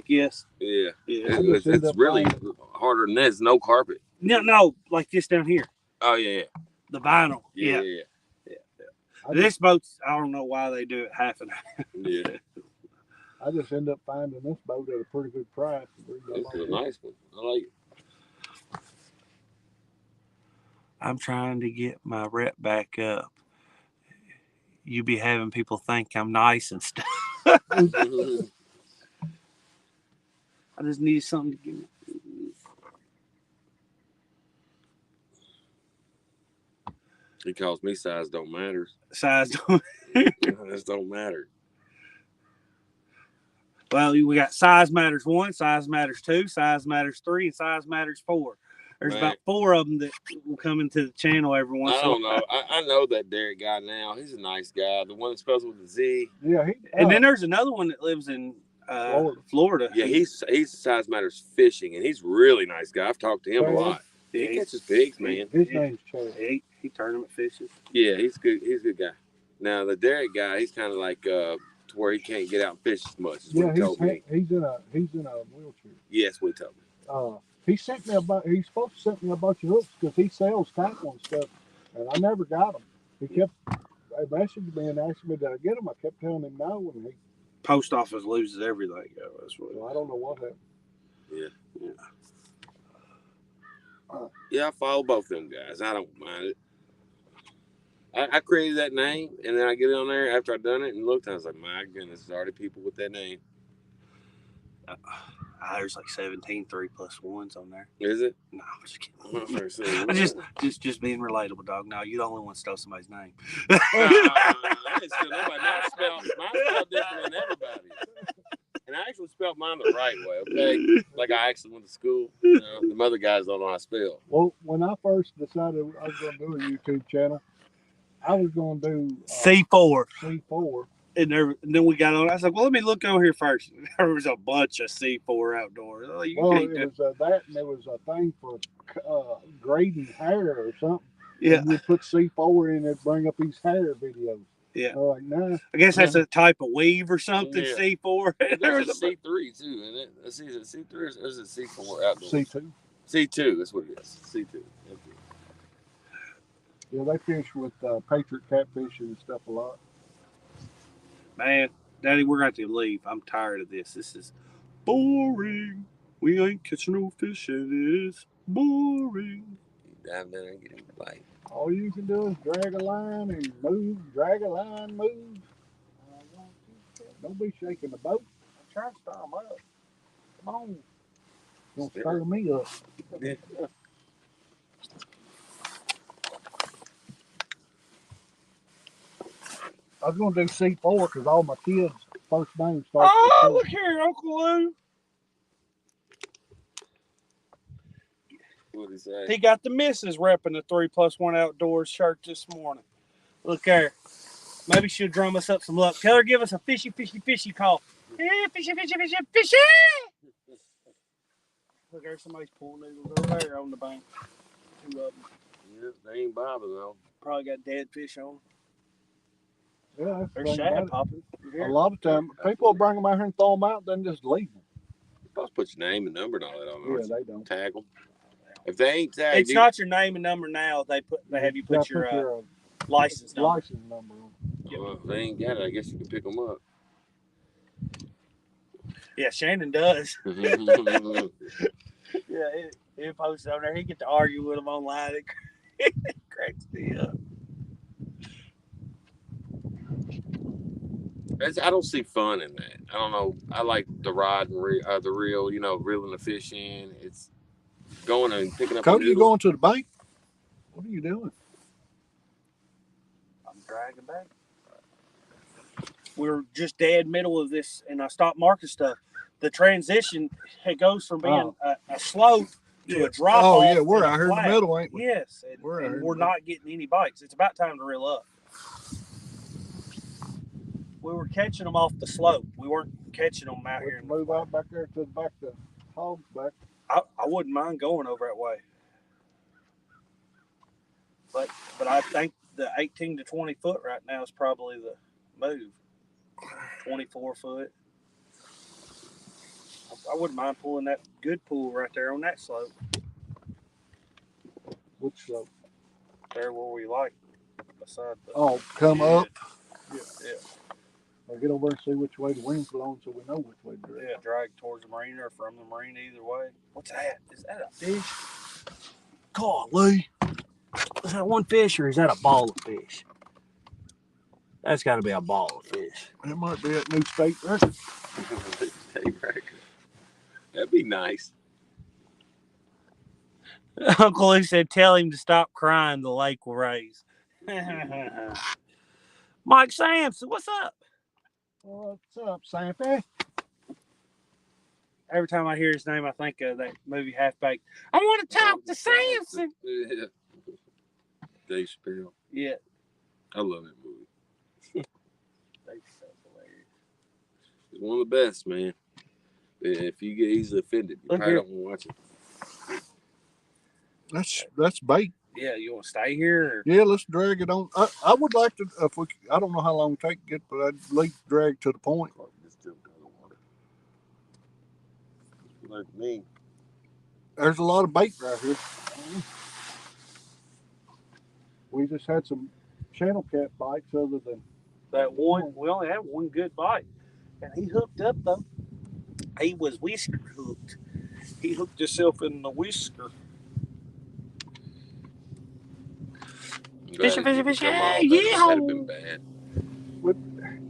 Yes. Yeah. Yeah. It's really harder than that. It's no carpet. No, like this down here. Oh, yeah. The vinyl. Yeah. This boat's, I don't know why they do it half and half. Yeah. I just end up finding this boat at a pretty good price. It's a nice one. I like it. I'm trying to get my rep back up. You be having people think I'm nice and stuff. I just need something to give me. He calls me size don't matter. Size don't Size don't matter. Well, we got size matters 1, size matters 2, size matters 3, and size matters 4. There's about 4 of them that will come into the channel every once in a while. I don't know. I know that Derek guy now. He's a nice guy. The one that spells with the Z. Yeah. And then there's another one that lives in Florida. Yeah, he's Size Matters Fishing, and he's a really nice guy. I've talked to him a lot. He catches pigs, man. His name's Chad. He tournament fishes. Yeah, he's good. He's a good guy. Now the Derek guy, he's kind of like to where he can't get out and fish as much. Yeah, he's in a wheelchair. Yes, we told him. He's supposed to send me a bunch of hooks because he sells tackle and stuff, and I never got them. He kept messaging me and asking me did I get them. I kept telling him no, and Post office loses everything. I don't know what happened. Yeah. Yeah, I follow both them guys. I don't mind it. I created that name, and then I get on there after I've done it and looked, and I was like, my goodness, there's already people with that name. There's like 17 3+1s on there. Is it? No, I'm just kidding. I just being relatable, dog. No, you're the only one stole somebody's name. I didn't steal nobody. Mine spelled different than everybody. And I actually spelled mine the right way, okay? Like I actually went to school. You know, the other guys don't know how to spell. Well, when I first decided I was going to do a YouTube channel, I was going to do C4. C4. And then we got on. I said, well, let me look over here first. There was a bunch of C4 outdoors. Oh, Well, it was that, and there was a thing for grading hair or something. Yeah. And you'd put C4 in, it'd bring up his hair videos. Yeah. I'm like, nah. I guess that's a type of weave or something, Yeah. C4. There's a C3 too, isn't it? Is it C3 or is it C4 outdoors? C2. C2, that's what it is. C2. Yeah, they fish with Patriot catfishing and stuff a lot. Man, Daddy, we're going to have to leave. I'm tired of this. This is boring. We ain't catching no fish, and it is boring. You dive down and get him a bite. All you can do is drag a line and move, drag a line, move. Don't be shaking the boat. I'm trying to stir them up. Come on. Don't stir me up. Yeah. I was going to do C4 because all my kids' first name starts Oh, with look here, Uncle Lou. What did he say? He got the missus repping the 3+1 Outdoors shirt this morning. Look there. Maybe she'll drum us up some luck. Tell her give us a fishy, fishy, fishy call. Hey, fishy, fishy, fishy, fishy. Look, there's somebody's pool noodles over there on the bank. Two of them. Yeah, they ain't bobbing though. Probably got dead fish on. Yeah, that's the There's thing shad about it. popping. A lot of time, people bring them out here and throw them out, then just leave them. You're supposed to put your name and number and all that on there. Yeah, they don't. Tag them. If they ain't tagged, It's not your name and number now. They have you put your license number. License number on. If they ain't got it, I guess you can pick them up. Yeah, Shannon does. Yeah, Yeah, he posts on there. He get to argue with them online. It cracks me up. I don't see fun in that. I don't know. I like the rod and the reel. You know, reeling the fish in. It's going and picking up. Cody, you going to the bank? What are you doing? I'm dragging back. We're just dead middle of this, and I stopped marking stuff. The transition, it goes from being a slope to a drop off. Oh, yeah, we're out here in the flat. middle, ain't we? Yes, and we're not getting any bites. It's about time to reel up. We were catching them off the slope. We weren't catching them out here. Move out back there to the back of the hogs back. I wouldn't mind going over that way. But I think the 18 to 20 foot right now is probably the move. 24 foot. I wouldn't mind pulling that good pool right there on that slope. Which slope? There where we like. Beside the come up. Yeah. Or get over and see which way the wind's blowing so we know which way to drag. Yeah, drag towards the marina or from the marina, either way. What's that? Is that a fish? Golly. Is that one fish or is that a ball of fish? That's got to be a ball of fish. It might be that new state record. That'd be nice. Uncle Lou said, tell him to stop crying, the lake will raise. Mike Sampson, what's up? What's up, Sampy? Every time I hear his name, I think of that movie Half Baked. I want to talk to Sampson. Yeah. Dave Chappelle. Yeah. I love that movie. That's so hilarious. It's one of the best, man. If you get easily offended, you probably don't want to watch it. That's bait. Yeah, you want to stay here? Or? Yeah, let's drag it on. I would like to, I don't know how long it take to get, but I'd at least drag to the point. Like me. There's a lot of bait right here. We just had some channel cat bites other than That one. We only had one good bite. And he hooked up, though. He was whisker hooked. He hooked himself in the whisker. Fishy, fishy, fishy. Yeah. That'd have been bad.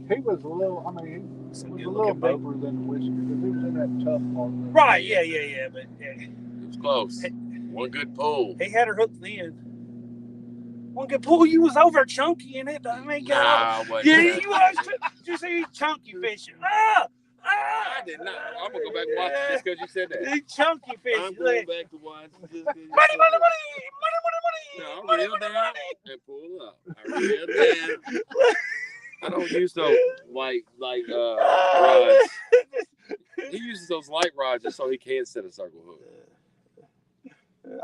he was a little, I mean, he was a little deeper than the whisker because he was in that tough part. Right, yeah. But it was close. One good pull. He had her hooked then. One good pull. You was over chunky in it. I mean, Nah, yeah, you was. You see chunky fishing. I did not. I'm gonna go back and watch it just because you said that. These chunky fish. I'm Look. going back to watch it just because you Money, said money, that. money, No, I money, reeled money, down money. and pull up. I reeled down. I don't use those like rods. He uses those light rods just so he can set a circle hook.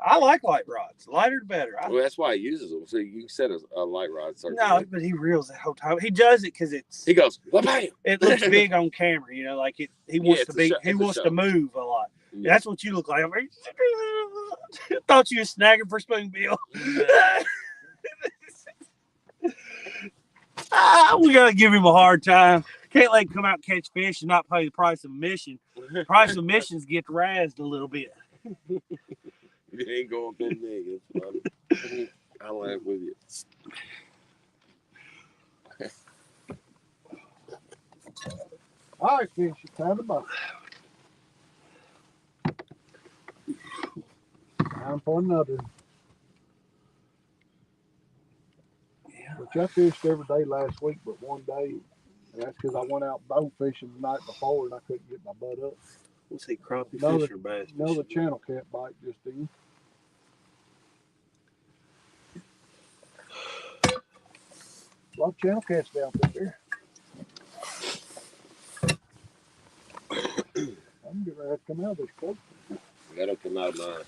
I like light rods. Lighter the better. Well, that's why he uses them. So you can set a light rod circle. No, hook. but he reels the whole time. He does it because He goes, bam. it looks big on camera. You know, like it. He wants to be. He wants to move a lot. Yeah. That's what you look like. Thought you was snagging for spoonbill. We gotta give him a hard time. Can't let him come out and catch fish and not pay the price of admission. Price of admissions get razzed a little bit. You ain't going big niggas. I laugh with you. All right, fish, it's time to buy. Time for another. Yeah. Which I fished every day last week, but one day, and that's because I went out bow fishing the night before and I couldn't get my butt up. What's he, crappie No, fish or bass? No, the channel can't bite just in. A lot of channel cats down there. I'm getting ready to come out of this coat. That'll come out of mine.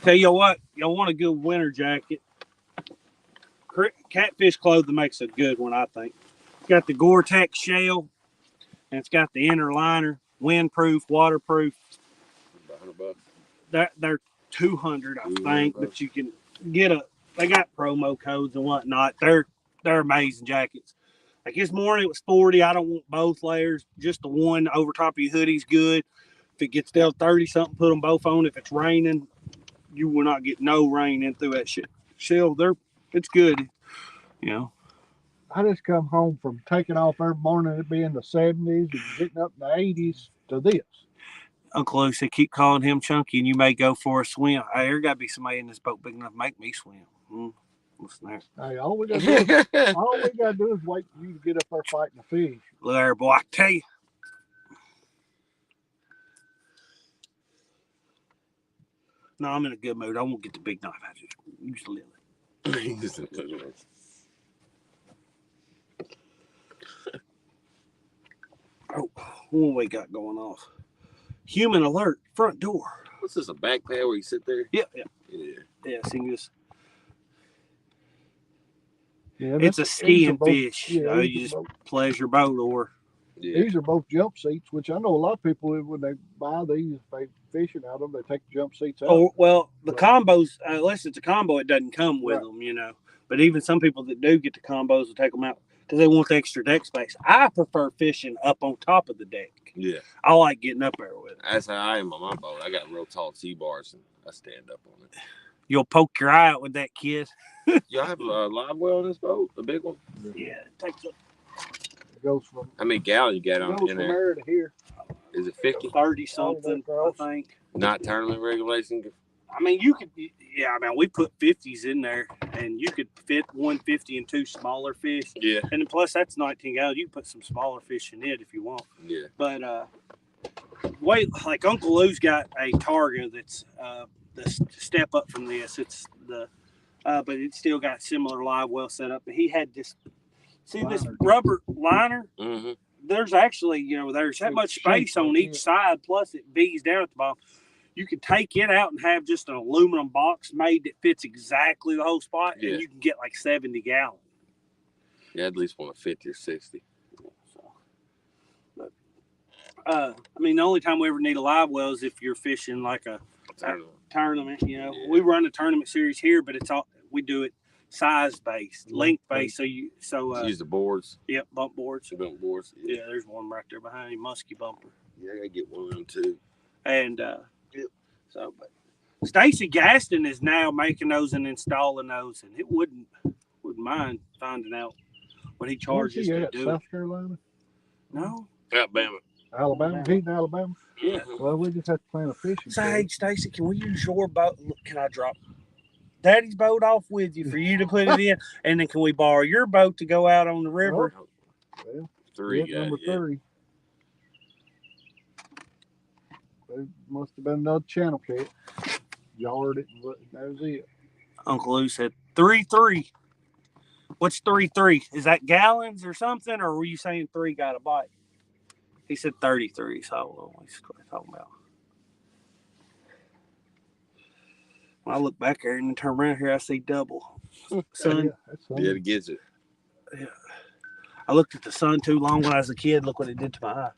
Tell you what, y'all want a good winter jacket. Catfish clothing makes a good one, I think. It's got the Gore-Tex shell, and it's got the inner liner, windproof, waterproof. $100. They're 200, I $200. think, but you can get they got promo codes and whatnot. They're amazing jackets. Like this morning it was 40. I don't want both layers. Just the one over top of your hoodie's good. If it gets down 30 something, put them both on. If it's raining, you will not get no rain in through that shell. It's good, you know. I just come home from taking off every morning, it being the 70s and getting up in the 80s to this. Uncle Lucy, keep calling him Chunky, and you may go for a swim. Hey, there got to be somebody in this boat big enough to make me swim. Listen there. Hey, all we gotta do is wait for you to get up there fighting the fish. Look there, boy. I tell you. No, I'm in a good mood. I won't get the big knife. I just use the little. Oh, what we got going off? Human alert, front door. What's this, a back pad where you sit there? Yeah. Yeah, so you just, it's a skiing fish. Yeah, you just pleasure boat or. Yeah. These are both jump seats, which I know a lot of people, when they buy these, they fishing out of them, they take the jump seats out. Oh, well, the combos, unless it's a combo, it doesn't come with them, you know. But even some people that do get the combos will take them out because they want the extra deck space. I prefer fishing up on top of the deck. Yeah. I like getting up there with it. That's how I am on my boat. I got real tall T-bars and I stand up on it. You'll poke your eye out with that, kid. Y'all have a live well on this boat? A big one? Yeah, it takes up. Goes from how many gallons you got on in there? To here. Is it 50? 30 something, I think. Not tournament regulation? I mean, you could, we put 50s in there, and you could fit 150 and two smaller fish. Yeah. And then plus, that's 19 gallons. You can put some smaller fish in it if you want. Yeah. But, like Uncle Lou's got a Targa that's the step up from this. It's but it's still got similar live well set up. But he had this. See this rubber liner? Mm-hmm. There's actually, there's that much space on each side, plus it V's down at the bottom. You can take it out and have just an aluminum box made that fits exactly the whole spot, and you can get like 70 gallons. Yeah, at least want 50 or 60. The only time we ever need a live well is if you're fishing like a tournament. We run a tournament series here, but we do it size based, length based. So use the boards. Yep, bump boards. Bump boards. Yeah, there's one right there behind you, musky bumper. Yeah, I gotta get one of them too. And but Stacy Gaston is now making those and installing those, and it wouldn't mind finding out what he charges to do. South Carolina? No, Alabama. He's in Alabama. Yeah. Well, we just have to plan a fishing. Say, hey, Stacy, can we use your boat? Look, can I drop Daddy's boat off with you for you to put it in, and then can we borrow your boat to go out on the river? Well, Three, number yeah. 3. There must have been another channel cat. Jarred it, and that was it. Uncle Lou said 3-3. What's 3-3? Is that gallons or something, or were you saying 3 got a bite? He said 33. So I don't know what he's talking about. When I look back here and then turn around here, I see double. Son, That's Yeah, it gets it. yeah. I looked at the sun too long when I was a kid. Look what it did to my eye.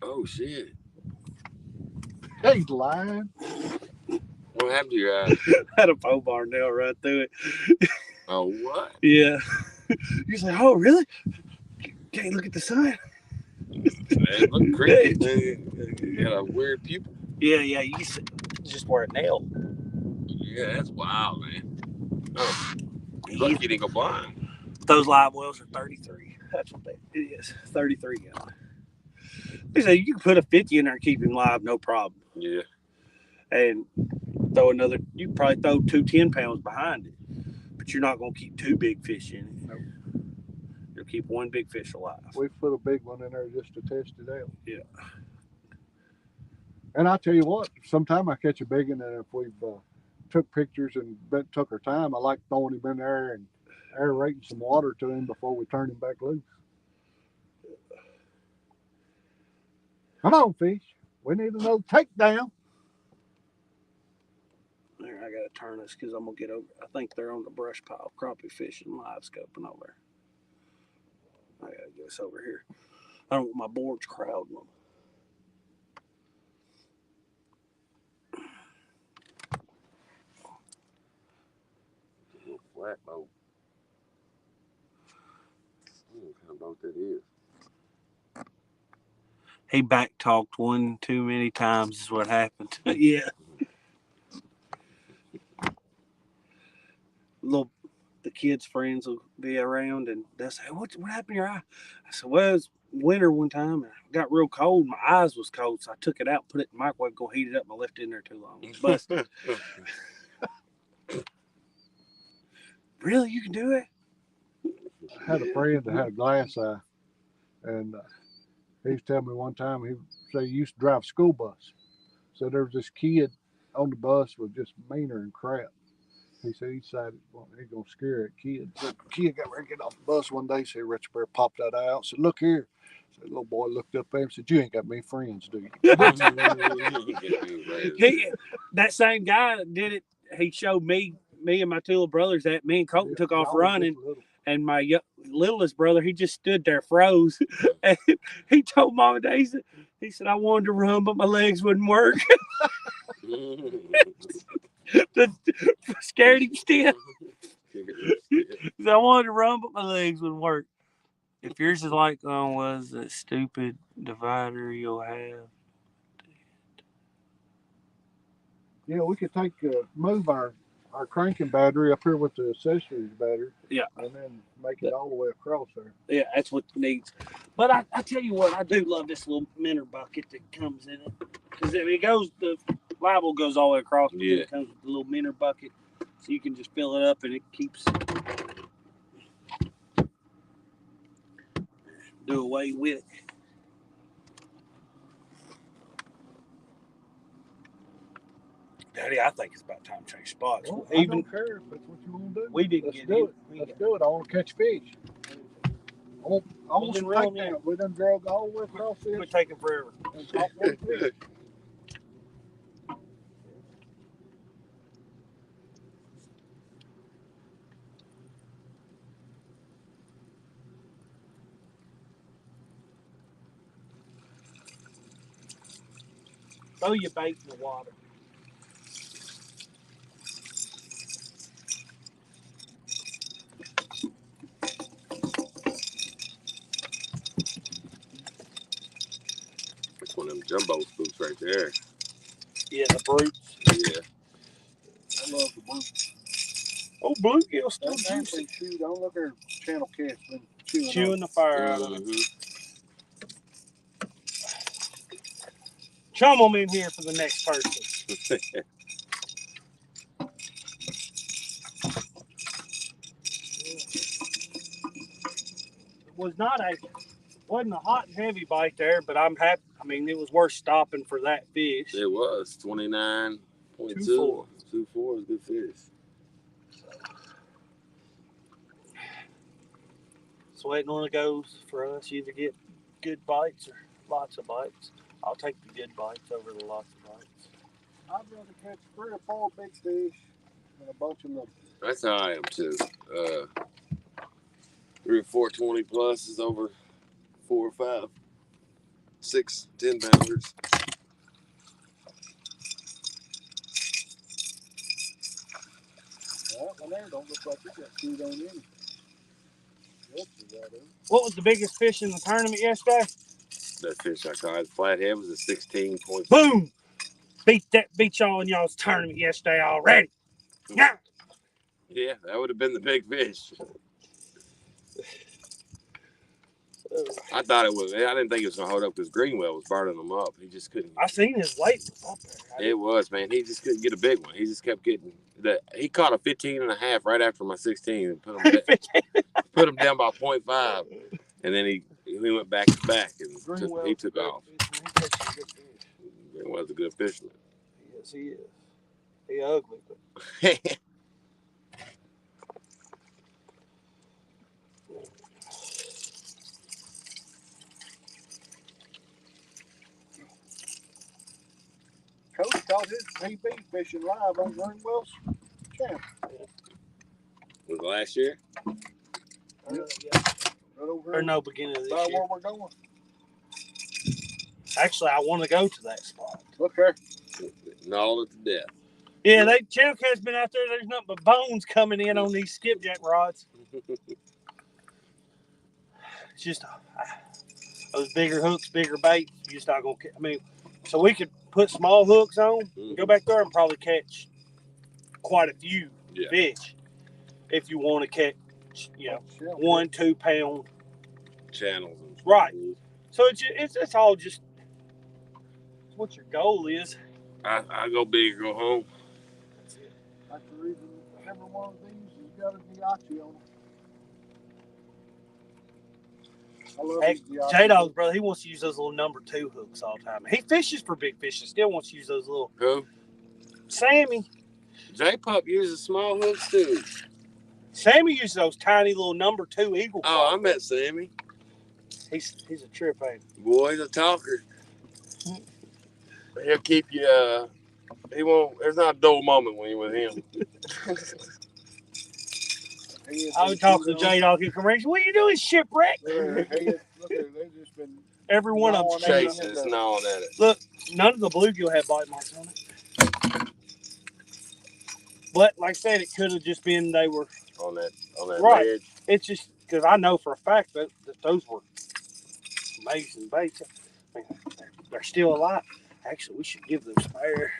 Oh shit! He's lying. What happened to your eye? I had a pole barn nail right through it. Oh what? Yeah. You say, oh really? Can't look at the sun. It looked creepy. You got a weird pupil. Yeah. You just wear a nail. Yeah, that's wild, man. Oh, lucky you didn't go blind. Those live wells are 33. That's what it is. 33 gallon. They say you can put a 50 in there and keep him live, no problem. Yeah. And throw another. You can probably throw 2 10-pounds behind it, but you're not going to keep 2 big fish in it. Nope. You'll keep 1 big fish alive. We put a big one in there just to test it out. Yeah. And I tell you what, sometime I catch a big one, and if we've took pictures and took our time, I like throwing him in there and aerating some water to him before we turn him back loose. Come on, fish. We need another takedown. There, I got to turn this because I'm going to get over. I think they're on the brush pile, crappie fishing, live scoping over. I got to get this over here. I don't want my boards crowding them. Flat boat. I don't know what kind of boat that is. He back talked one too many times is what happened. Yeah. The kids' friends will be around and they'll say, what happened to your eye? I said, well, it was winter one time and it got real cold. My eyes was cold, so I took it out, put it in the microwave, go heat it up, and I left it in there too long. It was busted. Really? You can do it? I had a friend that had a glass eye, and he was telling me one time he said he used to drive a school bus. So there was this kid on the bus was just meaner than crap. He said he decided he's going to scare that kid. So the kid got ready to get off the bus one day, so Richard Bear popped that eye out, said, look here. So the little boy looked up at him and said, you ain't got many friends, do you? That same guy did it. He showed me and my 2 little brothers that me and Colton took off running. And my littlest brother, he just stood there, froze. And he told Mom and Dad, he said, I wanted to run, but my legs wouldn't work. Scared him still. I wanted to run, but my legs wouldn't work. If yours is like was that stupid divider you'll have. Yeah, we could move our cranking battery up here with the accessories battery. Yeah. And then make it all the way across there. Yeah, that's what it needs. But I tell you what, I do love this little minnow bucket that comes in it. Because the live goes all the way across. Yeah. It comes with the little minnow bucket. So you can just fill it up and it keeps. Do away with it. Daddy, I think it's about time to change spots. Well, I don't care if that's what you want to do. We didn't Let's do it. Let's do it. I want to catch fish. I want some takedown. We done drug all the way across this. We're taking forever. Throw your bait in the water. That's one of them jumbo spooks right there. Yeah, the brutes. Yeah. I love the brutes. Oh, bluegill still juicy. Don't look at channel cats been chewing the fire out of it. Chum them in here for the next person. wasn't a hot and heavy bite there, but I'm happy. I mean, it was worth stopping for that fish. It was 29.2. 2.4. 2.4 is good fish. It's waiting on it goes for us. You either get good bites or lots of bites. I'll take the good bites over the lots of bites. I'd rather catch 3 or 4 big fish than a bunch of little. That's how I am too. 3 or 4 20 plus is over 4 or 5, 6, 10 pounders. That one there don't look like it got food on any. What was the biggest fish in the tournament yesterday? That fish I caught, flathead, was a 16. Boom! Beat y'all in y'all's tournament yesterday already. Yeah. Yeah, that would have been the big fish. I thought it was. I didn't think it was gonna hold up because Greenwell was burning them up. He just couldn't. I seen his weight was up there. It was, man. He just couldn't get a big one. He just kept getting that. He caught a 15.5 right after my 16 and put him down by 0.5, and then he went back to back and he took off. Greenwell's a good fisherman. Yes, he is. He ugly, but. Coach caught his PB fishing live on Greenwell's channel. Was it last year? Yeah. Right over Or here. no, beginning of this About year. where we're going. Actually, I want to go to that spot. Look there. Gnawed it to death. Yeah, Channel Cat's been out there. There's nothing but bones coming in on these skipjack rods. It's just those bigger hooks, bigger bait. You're just not gonna. I mean, so we could put small hooks on, and go back there, and probably catch quite a few fish if you want to catch, 1-2 pound channels. Right. So it's all just what your goal is. I go big or go home. That's it. That's the reason every one of these has got a Diachi on them. Hey, J-Dog's brother, he wants to use those little number 2 hooks all the time. He fishes for big fish and still wants to use those little. Who? Sammy. J-Pup uses small hooks too. Sammy uses those tiny little number 2 eagle. Oh, I met Sammy. He's a trip, ain't he? Boy, he's a talker. He'll keep you. He won't. There's not a dull moment when you're with him. I was talking to J-Dog. He come around. What are you doing, shipwreck? Look, they've just been. Every one of them chasing, gnawing at it. Look, none of the bluegill had bite marks on it. But like I said, it could have just been they were on that right. ledge. It's just because I know for a fact that those were amazing baits. I mean, they're still alive. Actually, we should give them a spare.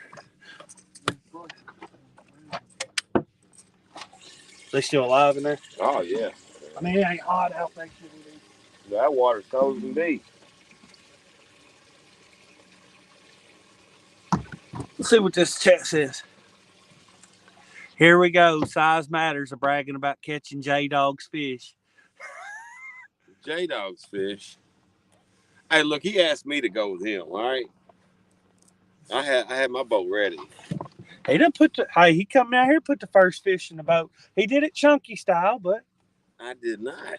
They still alive in there? Oh yeah. I mean, it ain't hot out there. That water's cold and deep. Let's see what this chat says. Here we go. Size matters. Of bragging about catching J-Dog's fish. J-Dog's fish. Hey, look, he asked me to go with him. All right. I had my boat ready. He done he come out here, put the first fish in the boat. He did it chunky style, but I did not.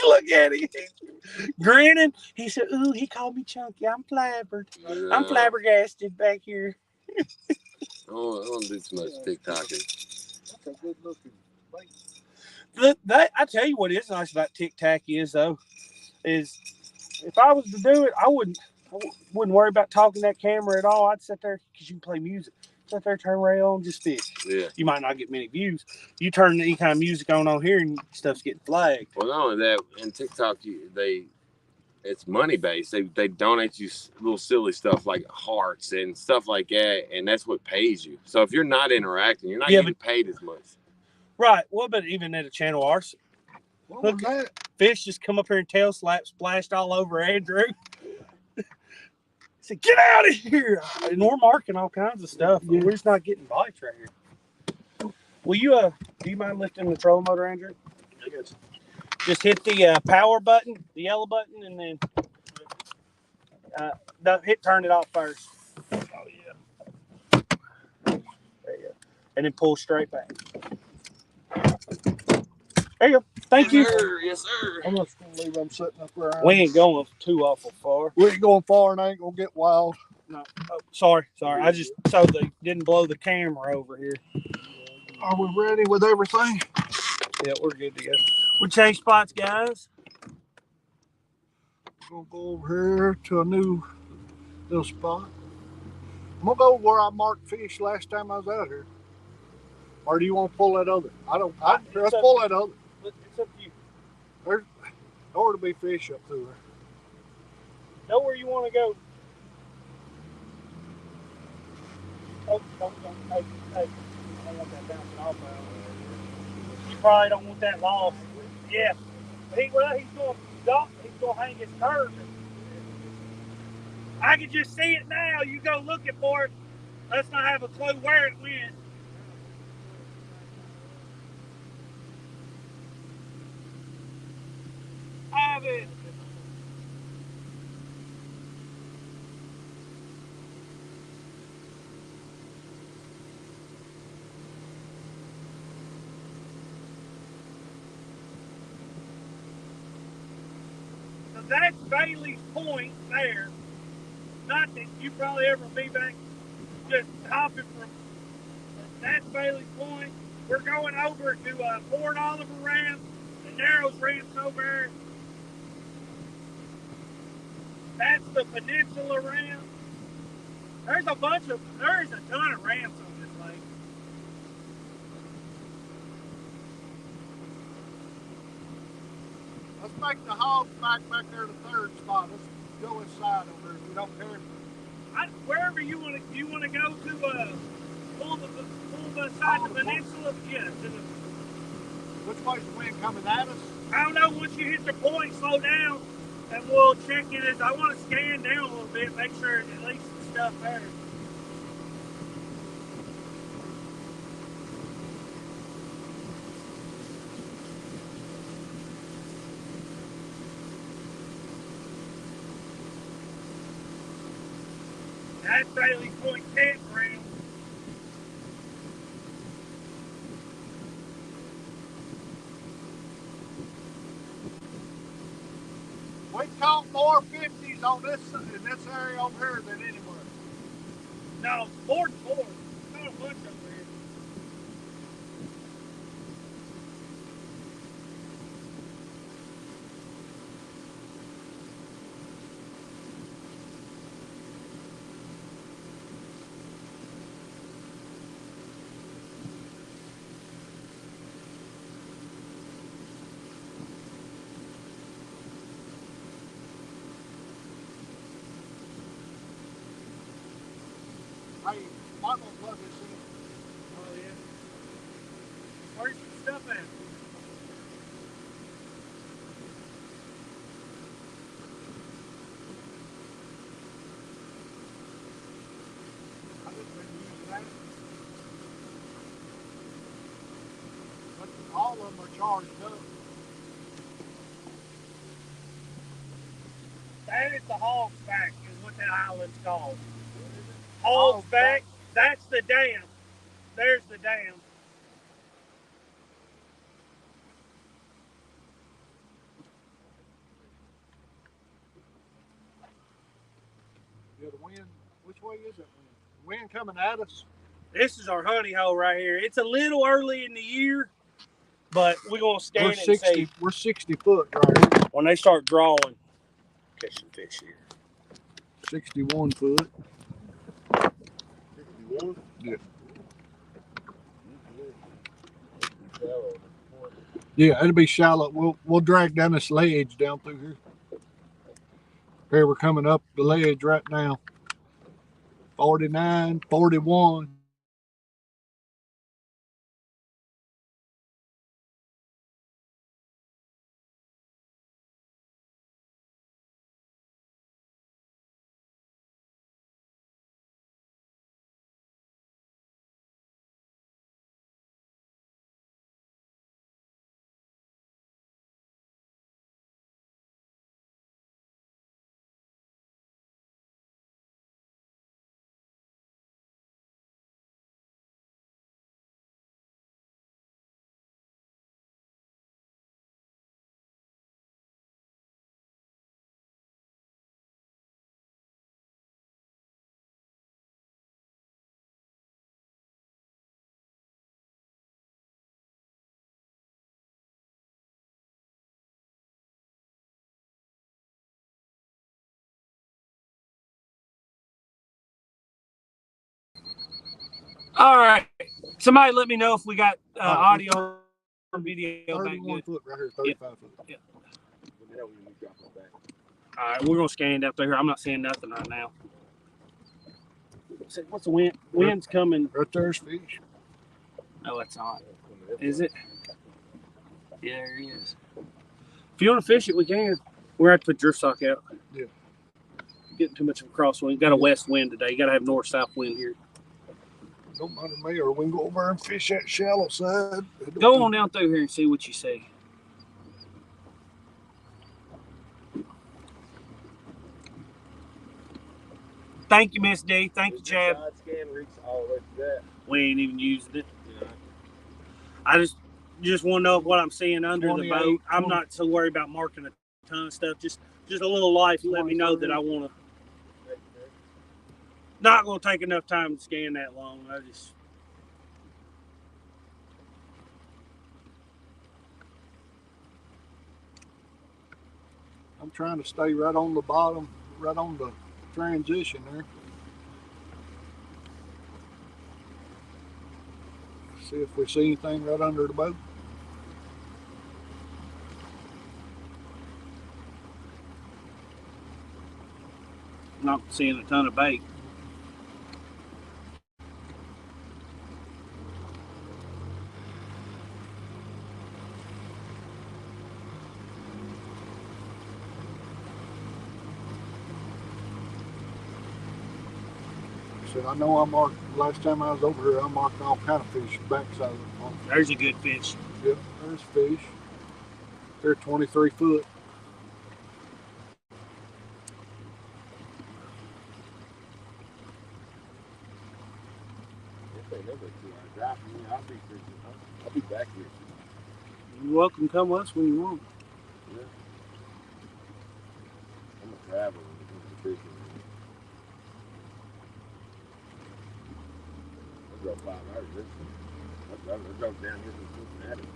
Look at him. Grinning. He said, ooh, he called me chunky. I'm flabbered. No. I'm flabbergasted back here. I don't do too much TikToking. That's a good looking bait. I tell you what is nice about TikTok is if I was to do it, I wouldn't worry about talking that camera at all. I'd sit there because you can play music. Sit there, turn radio on, just fish. Yeah. You might not get many views. You turn any kind of music on here and stuff's getting flagged. Well, not only that, in TikTok, it's money based. They donate you little silly stuff like hearts and stuff like that, and that's what pays you. So if you're not interacting, you're not getting paid as much. Right. Well, but even at a channel ours, look, fish just come up here and tail slap splashed all over Andrew. said, "Get out of here!" And we're marking all kinds of stuff. Yeah. We're just not getting bites right here. Will you do you mind lifting the trolling motor, Andrew? Yes. Just hit the power button, the yellow button, and then turn it off first. Oh yeah. There you go. And then pull straight back. There you go. Thank you. Sir. Yes, sir. I'm just gonna leave them sitting up there. We ain't going too awful far. We ain't going far and ain't gonna get wild. No. Oh, sorry. I just so they didn't blow the camera over here. Are we ready with everything? Yeah, we're good to go. We change spots, guys. We're gonna go over here to a new little spot. I'm gonna go where I marked fish last time I was out here. Or do you want to pull that other? Let's pull that other. It's up to you. There ought to be fish up through there. Know where you want to go. Oh, don't. Hey. I don't want that bouncing off. You probably don't want that lost. Yeah. He's going to hang his curve. I can just see it now. You go looking for it. Let's not have a clue where it went. Have it. So that's Bailey's Point there. Not that you probably ever be back just hopping from. That's Bailey's Point. We're going over to Port Oliver Ramp, the Narrows Ramp's over there. That's the Peninsula Ramp. There's a ton of ramps on this lake. Let's make the hogs back there the third spot. Let's go inside over there if you don't care. Wherever you want to go to pull the side of the peninsula. Yeah. Which way's the wind coming at us? I don't know. Once you hit the point, slow down, and we'll check it. I want to scan down a little bit, make sure at least the stuff there. That's Bailey Point campground. We caught more 50s on in this area over here than anywhere. No, more than four. Not a bunch over here. Hey, might want to plug this in. Oh yeah. Where's the stuff at? I just been using that. But all of them are charged up. That is the Hog's Back, is what that island's called. Hog's Back. That's the dam. There's the dam. Yeah, the wind. Which way is it? Wind coming at us. This is our honey hole right here. It's a little early in the year, but we're gonna scan it and see. We're 60 foot right here. When they start drawing, catch some fish here. 61 foot. 61? Yeah. Yeah, it'll be shallow. We'll drag down this ledge down through here. Here we're coming up the ledge right now. 49, 41. All right. Somebody let me know if we got audio and video back 31 good. foot right here, 35 foot. Yeah. All right, we're gonna scan out there. I'm not seeing nothing right now. What's the wind? Wind's coming. Right there's fish. No, it's not. Is it? Yeah, there he is. If you want to fish it, we can. We're going to have to put drift sock out. Yeah. Getting too much of a crosswind. Got a west wind today. You got to have north-south wind here. Don't matter to me, or we can go over and fish that shallow side. Go on down through here and see what you see. Thank you, Miss D. Thank you, Chad. We ain't even using it. Yeah. I just want to know what I'm seeing under the boat. I'm 20. not so worried about marking a ton of stuff. Just a little life. Let me know that I want to. Not going to take enough time to scan that long. I'm trying to stay right on the bottom, right on the transition there. See if we see anything right under the boat. Not seeing a ton of bait. So I know I marked, last time I was over here, I marked all kind of fish backside of the pond. There's a good fish. Yep, there's fish. They're 23 foot. I'll be back here. You're welcome. Come with us when you want. Yeah. I'm a traveler when it comes to fishing. I drove 5 hours this week. I drove down here from Cincinnati.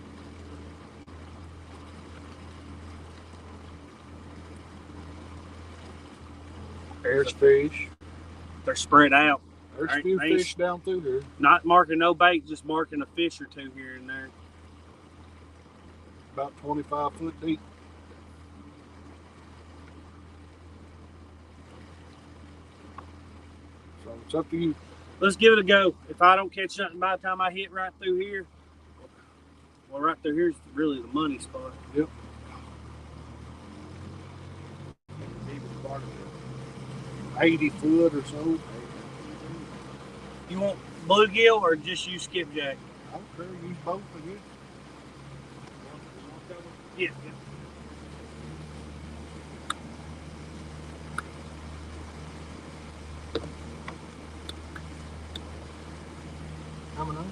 There's fish. They're spread out. There's a few fish down through here. Not marking no bait, just marking a fish or two here and there. About 25 foot deep. So it's up to you. Let's give it a go. If I don't catch nothing by the time I hit right through here, well, right through here's really the money spot. Yep. 80 foot or so. You want bluegill or just use skipjack? I don't care. Use both of you. Yeah. Coming on.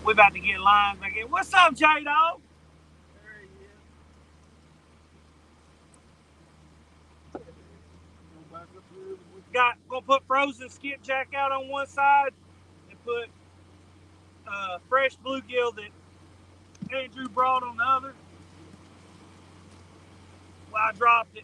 We about to get lines again. What's up, J-Dog? There he is. Go back up here. Gonna put frozen skipjack out on one side and put fresh bluegill that Andrew brought on the other. Well, I dropped it.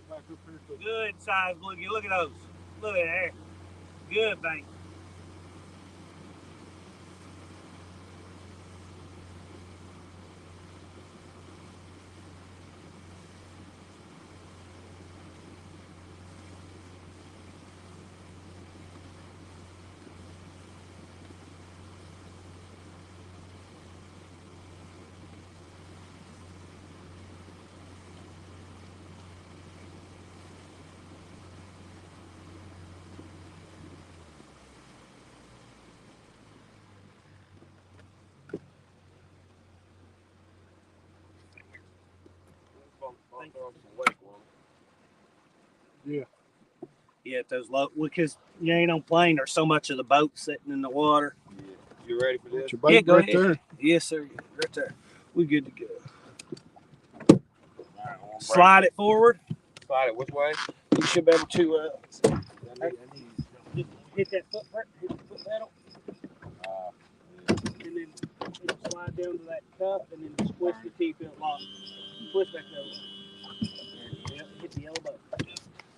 Go back up here to Good size bluegill. Look at those. Look at that. Good bait. yeah. Yeah, at those low, because you ain't on plane. There's so much of the boat sitting in the water. Yeah. You ready for this? Your bait Yeah, go right ahead. there. Yes, sir. Right there. We good to go. Slide it forward. Slide it which way? You should be able to hit that foot pedal. and then it'll slide down to that cup, and then just twist the teeth and it locks. Twist back the other way. Yep, hit the yellow button.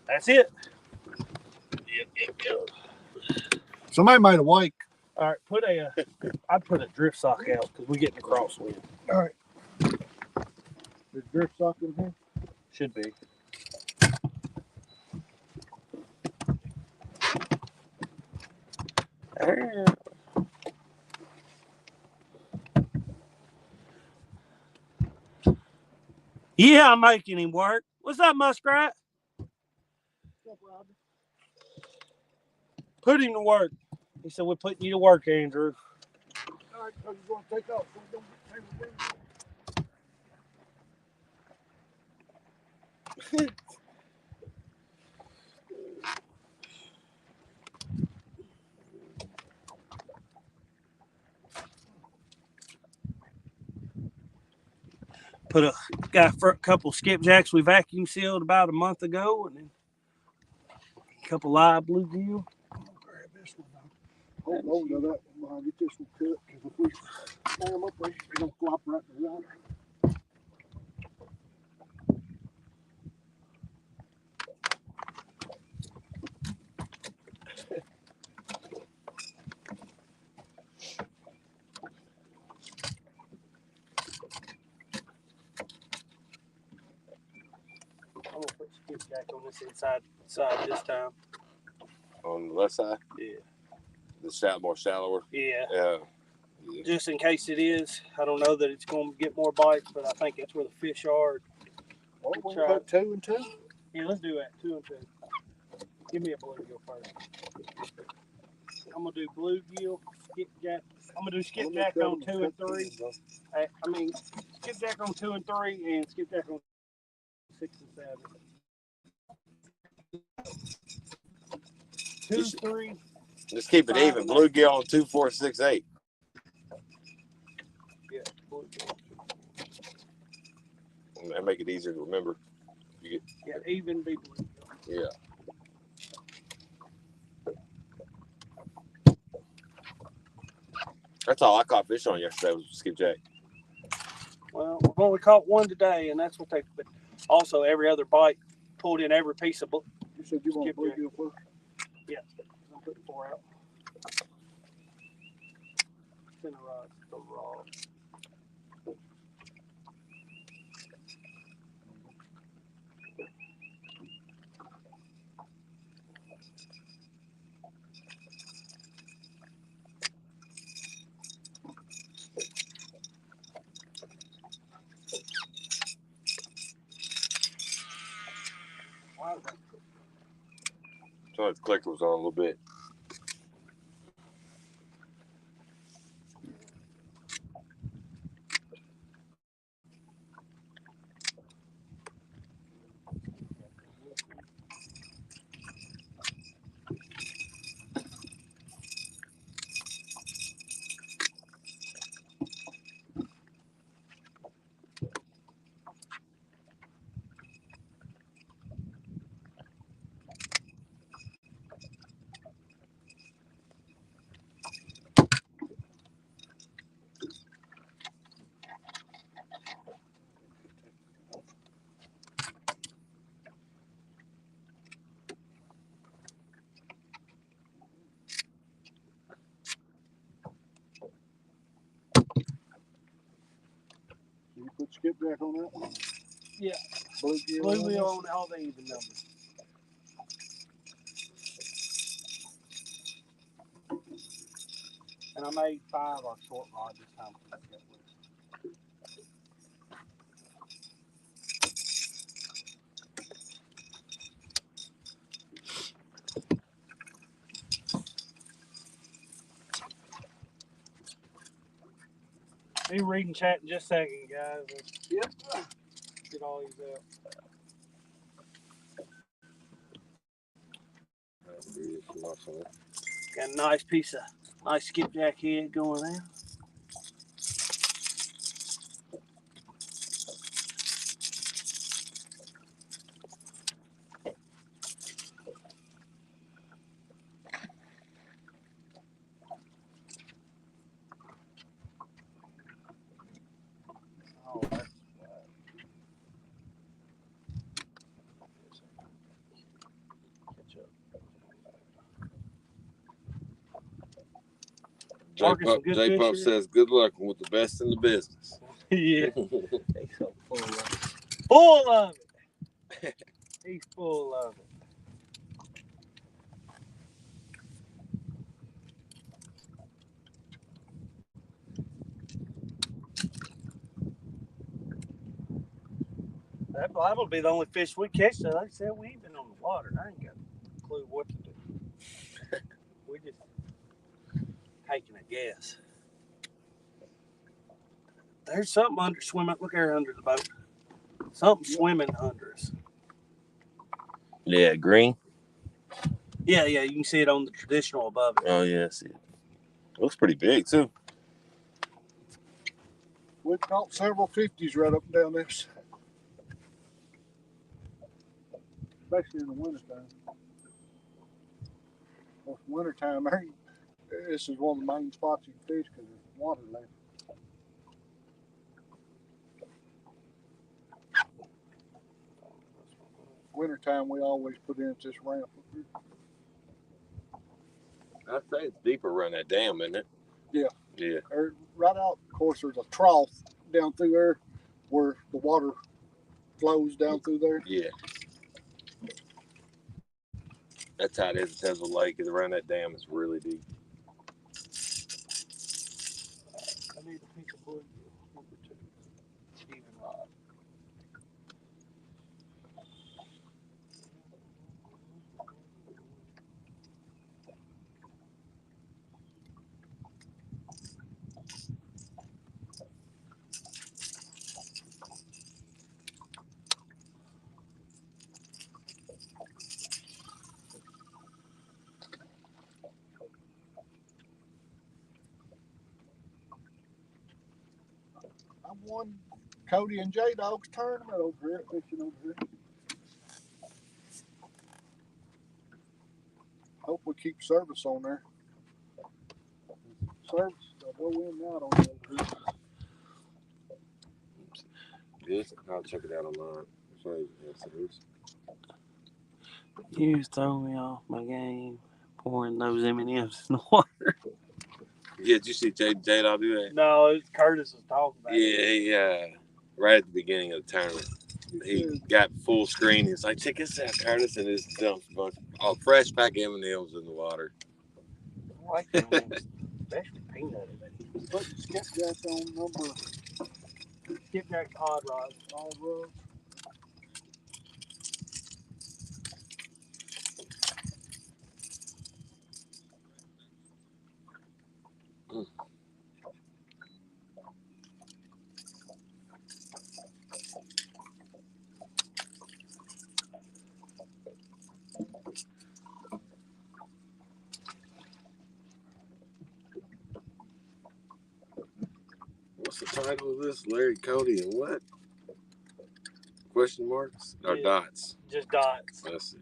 That's it. Yep. Somebody made a wake. All right, I'd put a drift sock out because we're getting a crosswind. All right. There's drift sock in here. Should be. Yeah, I'm making him work. What's up, Muskrat? Put him to work. He said, we're putting you to work, Andrew. All right, I'm going to take off. Got a couple skipjacks we vacuum sealed about a month ago, and then a couple live bluegill. Grab this one. Hold that one. I'll get this one cut because if we tie them up, they're going to flop right in the water. I'm gonna put skipjack on this inside side this time. On the left side? Yeah. The more shallower? Yeah. Yeah. Just in case it is. I don't know that it's going to get more bites, but I think that's where the fish are. Oh, we'll put 2 and 2. Yeah, let's do that. 2 and 2. Give me a bluegill first. I'm gonna do bluegill, skipjack. I'm gonna do skipjack on 2 and 3. Skipjack on 2 and 3, and skipjack on 6 and 7. 2, 3. Just keep it even. Bluegill on 2, 4, 6, 8. Yeah, bluegill. That make it easier to remember. Even be bluegill. Yeah. That's all I caught fish on yesterday was skipjack. Well, we've only caught one today, and that's what they. But also, every other bite pulled in every piece of. You said you want bluegill first? Yeah, I'm putting 4 out. It's in a rod. It's a rod. So the clicker was on a little bit. You put skipjack on that one? Yeah. Bluegill on all the even numbers. And I made 5 on short rod this time. Be reading chat in just a second, guys. Yep. Get all these out. Got a nice skipjack head going there. Working some good J-Pup fish. says good luck with the best in the business. Yeah. He's so full of it. Full of it. He's full of it. That'll be the only fish we catch. So like I said, we ain't been on the water. I ain't got a clue what to do. We just taking a guess. There's something under swimming. Look there under the boat. Something swimming under us. Yeah, green. Yeah, you can see it on the traditional above it. Oh yeah, I see it. Looks pretty big too. We've caught several 50s right up and down this, especially in the wintertime. Well, wintertime, this is one of the main spots you can fish because there's water left. Wintertime, we always put in this ramp up here. I'd say it's deeper around that dam, isn't it? Yeah. Yeah. Right out, of course, there's a trough down through there where the water flows down through there. Yeah. That's how it is. It has a lake, and around that dam it's really deep. I need a piece of wood. Number 2. Even rod. I won Cody and J Dog's tournament over here, fishing over here. Hope we keep service on there. Service, they'll go in and out on the over here. Good. I'll check it out online. So, You just throw me off my game, pouring those M&Ms in the water. yeah, did you see J-Dog do that? No, it was Curtis was talking about it. Yeah, right at the beginning of the tournament. He got full screen. He's like, check this out, Curtis, and just dumps a bunch of fresh pack M&Ms in the water. I like them, especially peanut. Put the skipjack on number. Skipjack odd rods. Odd rods. What's the title of this? Larry, Cody, and what? Question marks or Yeah. dots? Just dots. Let's see.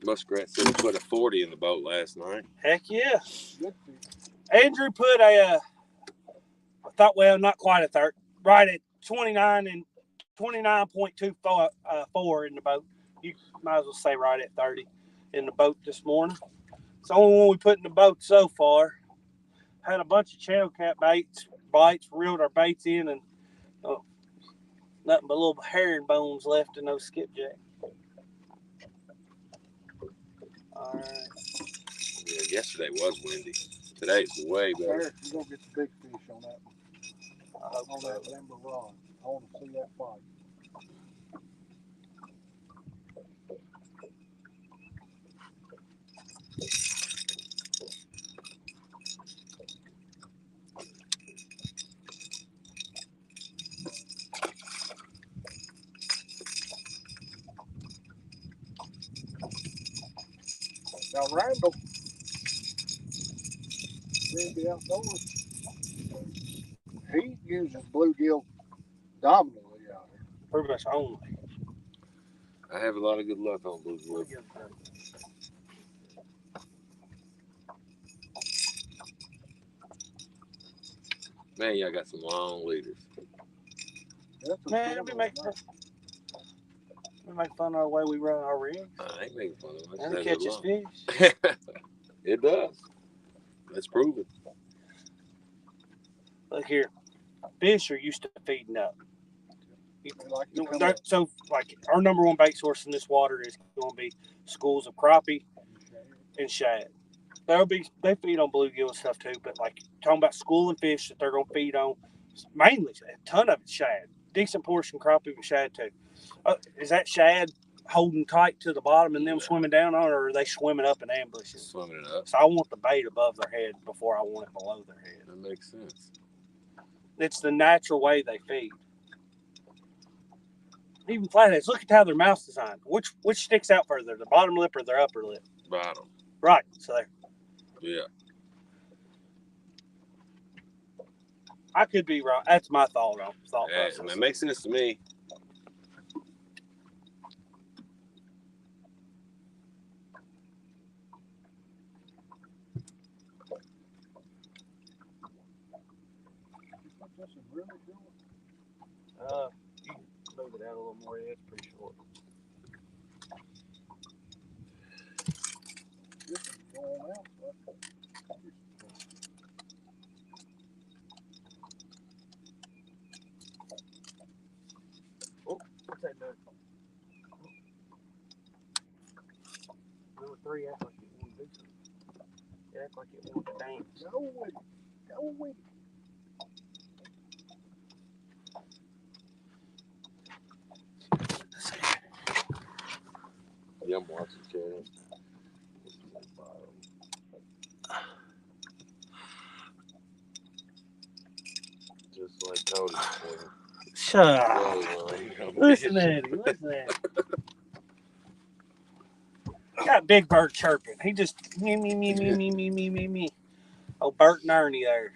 Muskrat said he put a 40 in the boat last night. Heck yeah. Good fish. Andrew put I thought, well, not quite a 30, right at 29 and 29.24 in the boat. You might as well say right at 30 in the boat this morning. It's the only one we put in the boat so far. Had a bunch of channel cat bites, reeled our baits in, and nothing but little herring bones left in those skipjack. All right. Yeah, yesterday was windy. Today's way better. Eric, you're going to get the big fish on that one. I hope On so. that limber rod. I want to see that fight. Now, Randall, Randy Outdoors, he uses bluegill dominantly out here. Pretty much only. I have a lot of good luck on bluegill. Man, y'all got some long leaders. Man, we make fun of the way we run our rigs. I ain't making fun of it. And it catches fish. It does. Let's prove it. Look here, fish are used to feeding up. So, like, our number one bait source in this water is going to be schools of crappie and shad. They feed on bluegill and stuff too, but like talking about schooling fish that they're going to feed on, mainly a ton of it's shad. Decent portion crappie and shad too. Is that shad holding tight to the bottom and them swimming down on it, or are they swimming up in ambushes? Swimming it up. So I want the bait above their head before I want it below their head. That makes sense. It's the natural way they feed. Even flatheads, look at how their mouth's designed. Which sticks out further, the bottom lip or their upper lip? Bottom. Right. So there. Yeah. I could be wrong. That's my thought process. It makes sense to me. You can move it out a little more. Yeah, it's pretty short. Oh, what's that doing? Number 3 act like it won't do something. It act like it won't dance. Go with it. Go with it. Yeah, I'm watching Chad. Just like Cody. Shut up. Listen at him. Got Big Bird chirping. He just me. Oh, Bert and Ernie there.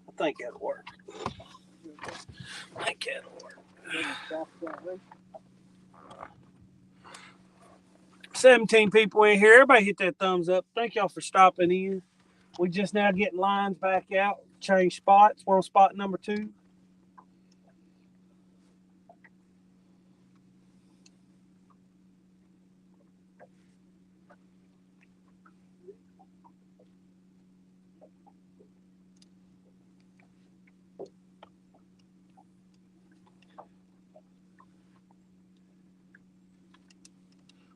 I think that'll work. 17 people in here. Everybody hit that thumbs up. Thank y'all for stopping in. We just now getting lines back out. Change spots. We're on spot number 2.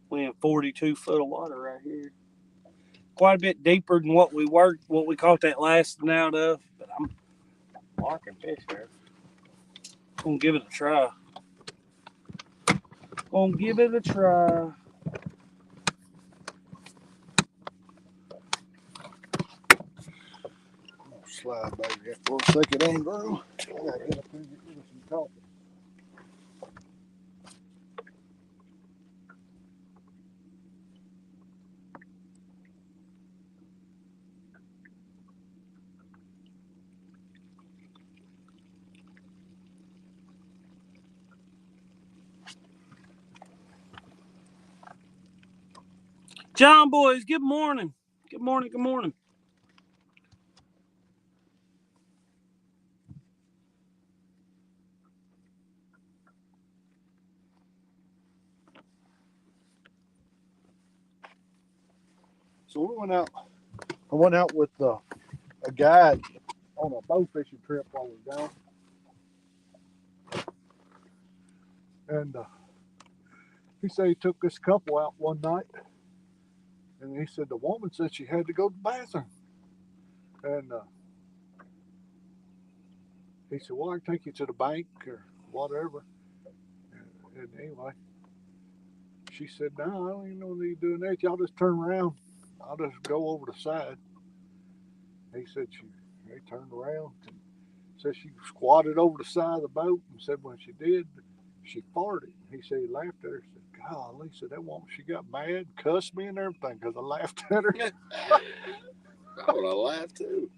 We in 42 foot of water right here. Quite a bit deeper than what we caught that last one out of. But I'm marking fish there. Gonna give it a try. Slide back there for a second, Andrew. I gotta get up here and get rid of some coffee. John boys, good morning. Good morning, good morning. So we went out. I went out with a guide on a bow fishing trip while we were gone, and he said he took this couple out one night, and he said the woman said she had to go to the bathroom, and he said, "Well, I can take you to the bank or whatever." And anyway, she said, "No, I don't even know what you're doing that. Y'all just turn around. I'll just go over the side." He said they turned around and said she squatted over the side of the boat and said when she did, she farted. He said he laughed at her. He said, "Golly," he said, "that woman, she got mad, cussed me and everything because I laughed at her." I would have laughed too.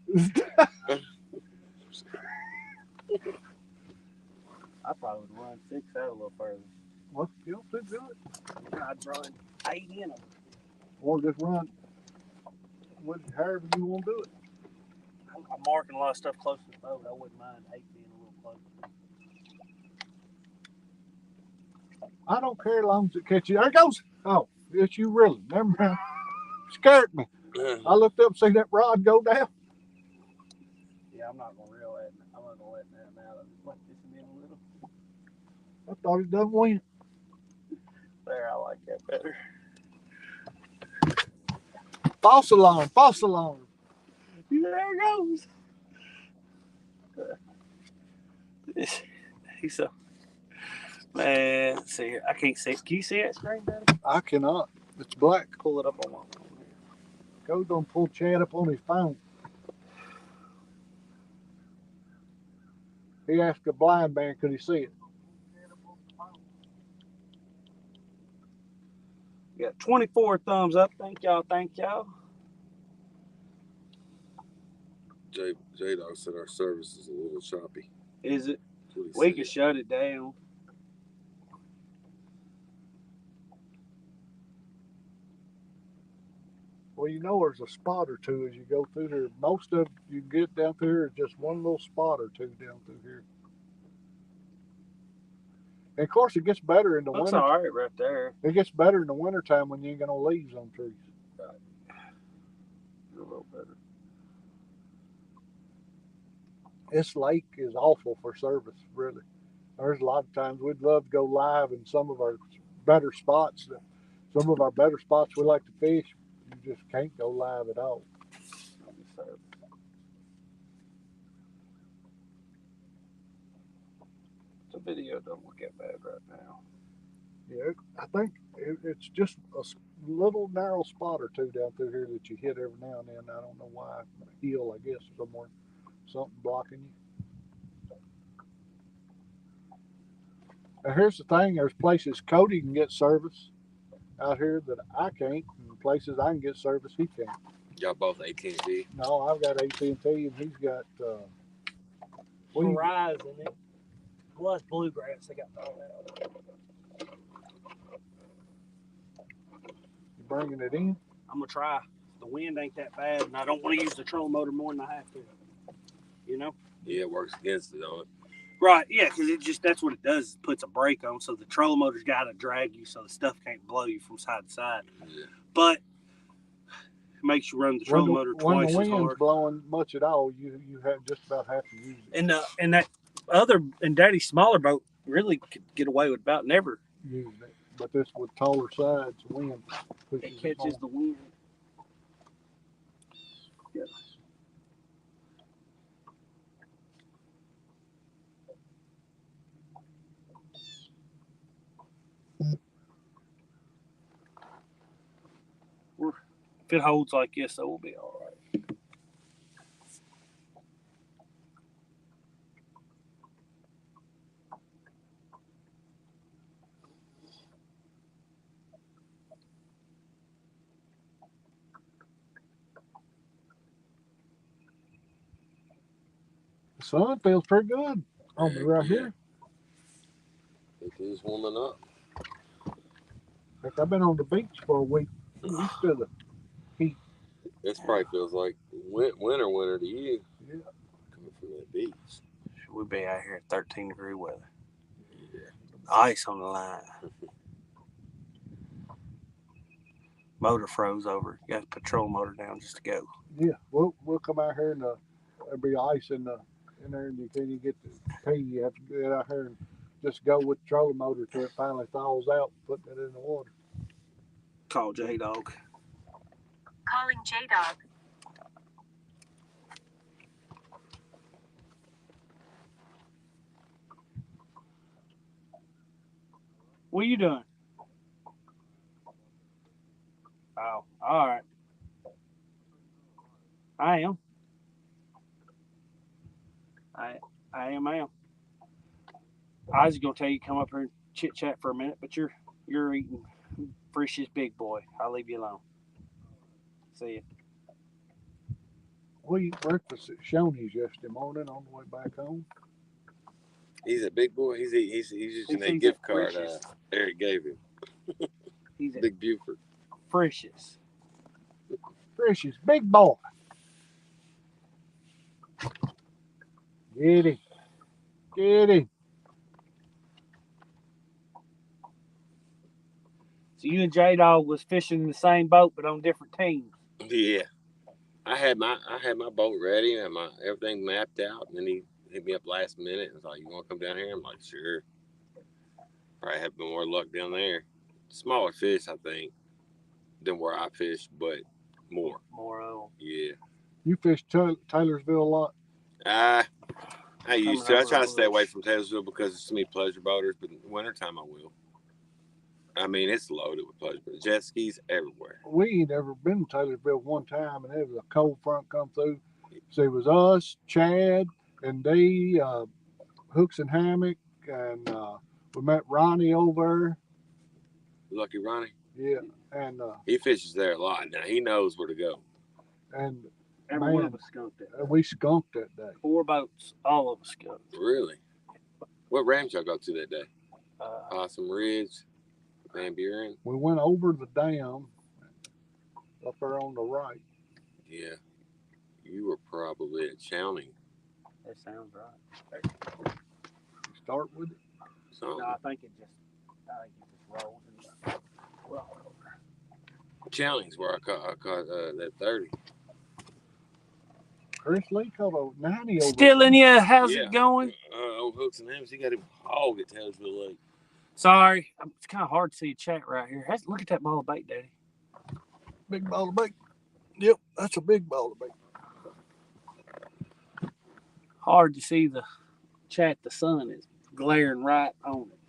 I probably would run 6 out a little further. Well, you don't think good. I'd run 8 in them. Or just run however you want to do it. I'm marking a lot of stuff close to the boat. I wouldn't mind 8 being a little closer. I don't care as long as it catches you. There it goes. Oh, it's you really. Never mind. Scared me. I looked up and see that rod go down. Yeah, I'm not going to reel that. I'm not going to let that out. Just let this in a little. I thought he done win. There, I like that better. False alarm. False alarm. There it goes. He's so. Man, let's see here. I can't see it. Can you see that screen, Daddy? I cannot. It's black. Pull it up on my phone. Go don't pull Chad up on his phone. He asked a blind man, could he see it? We got 24 thumbs up. Thank y'all. Thank y'all. J-Dog said our service is a little choppy. Is it? We can shut it down. Well, you know there's a spot or two as you go through there. Most of you get down through here is just one little spot or two down through here. And of course, it gets better in the Looks winter. all right there. It gets better in the wintertime when you ain't got no leaves on trees. Right. A little better. This lake is awful for service, really. There's a lot of times we'd love to go live in some of our better spots. Some of our better spots we like to fish, you just can't go live at all. The video don't look that bad right now. Yeah, I think it's just a little narrow spot or two down through here that you hit every now and then. I don't know why. A hill, I guess, somewhere. Something blocking you. Now, here's the thing. There's places Cody can get service out here that I can't, and places I can get service he can't. Y'all both AT&T? No, I've got AT&T, and he's got Verizon. It was Bluegrass. They got all that. You bringing it in? I'm gonna try. The wind ain't that bad, and I don't want to use the trolling motor more than I have to. You know? Yeah, it works against it, don't it? Right. Yeah, because that's what it does. It puts a brake on, so the trolling motor's got to drag you, so the stuff can't blow you from side to side. Yeah. But it makes you run the trolling motor twice as hard. When the wind's blowing much at all, you have just about have to use it. And that other and Daddy's smaller boat really could get away with about never using it. But this with taller sides, wind pushes it catches the wind. Yeah. If it holds like this, so we'll be all right. The sun feels pretty good on me right here. It is warming up. Heck, I've been on the beach for a week. Used to the heat. This probably feels like winter to you. Yeah. Coming from that beach. We'll be out here at 13-degree weather. Yeah. Ice on the line. Motor froze over. You got to patrol motor down just to go. Yeah. We'll come out here and there'll be ice in there, and you can't even get the pee. You have to get out here and just go with the trolling motor till it finally thaws out, putting it in the water. Call J-Dog. Calling J-Dog. What are you doing? Oh, all right. I am. I am. I was gonna tell you come up here and chit chat for a minute, but you're eating Frisch's big boy. I'll leave you alone. See you. We eat breakfast at Shoney's yesterday morning on the way back home. He's a big boy. He's using a He's gift at card Frisch's. Eric gave him. He's at Big Buford. Frisch's. Frisch's big boy. Get him. Get him. So you and J-Dog was fishing in the same boat, but on different teams. Yeah. I had my boat ready and my everything mapped out, and then he hit me up last minute and was like, "You want to come down here?" I'm like, "Sure." Probably have more luck down there. Smaller fish, I think, than where I fish, but more. More. Yeah. You fish Taylorsville a lot. I used to. I Coming try over to stay away those. from Taylorsville because there's so many pleasure boaters, but in the wintertime I will. I mean, it's loaded with pleasure boaters. Jet skis everywhere. We ain't ever been to Taylorsville one time, and it was a cold front come through. So it was us, Chad, and they, Hooks and Hammock, and we met Ronnie over Lucky Ronnie. there. Yeah, and He fishes there a lot. Now he knows where to go. Every one man, of us skunked that. we skunked that day. 4 boats, all of us skunked. Really? What ranch y'all go to that day? Uh, Possum Ridge, Van Buren. We went over the dam up there on the right. Yeah. You were probably at Chowning. that sounds right. Start with it. So No, I think it just rolled and rolled over. Chowning's where I caught that 30. Chris Lee caught a 90 over. Stealing you, how's Yeah. it going? Old Hooks and Hams, he got him hog at Taylorsville Lake. Sorry, it's kind of hard to see a chat right here. Look at that ball of bait, Daddy. Big ball of bait. Yep, that's a big ball of bait. Hard to see the chat. The sun is glaring right on it.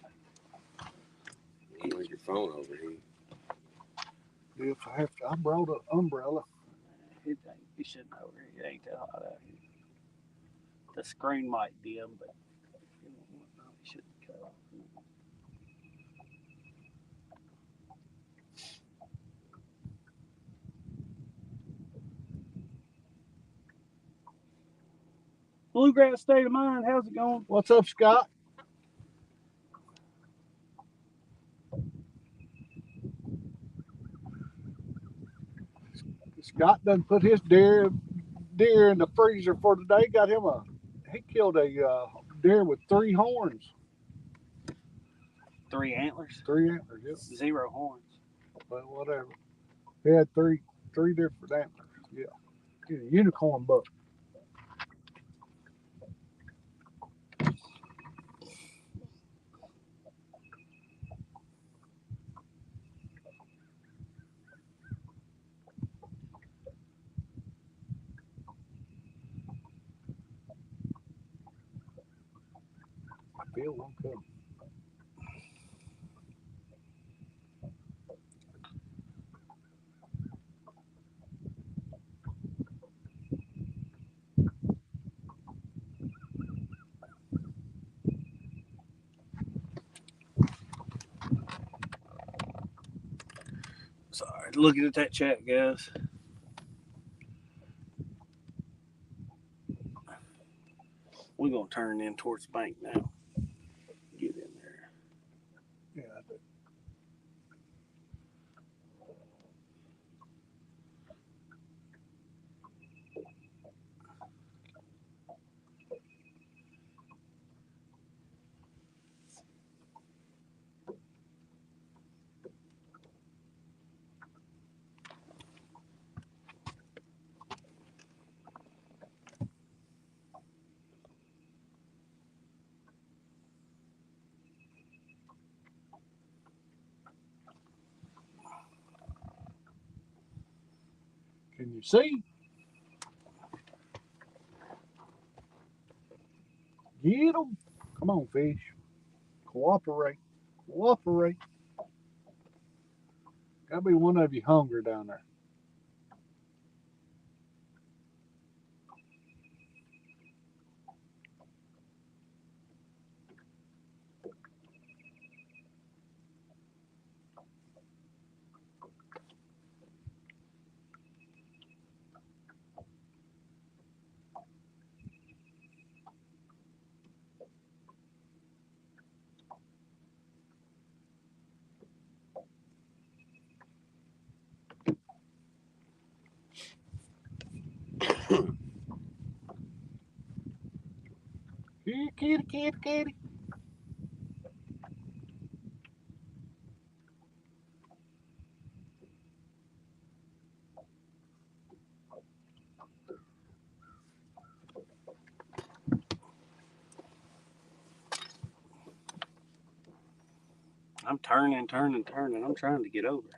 You want your phone over here. If I have to, I brought an umbrella. It shouldn't over here. It ain't that hot out here. The screen might dim, but it shouldn't cut off. Bluegrass State of Mind, how's it going? What's up, Scott? Scott done put his deer in the freezer for today. Got him he killed a deer with 3 horns. 3 antlers, 3 antlers, yep. 0 horns. But whatever. He had three different antlers. Yeah. He's a unicorn buck. I feel one coming. Sorry, looking at that chat, guys. We're gonna turn in towards the bank now. Get in there. Yeah, I do. see? Get them. Come on, fish. Cooperate. Cooperate. Gotta be one of you hungry down there. Here, kitty, kitty, kitty. I'm turning. I'm trying to get over.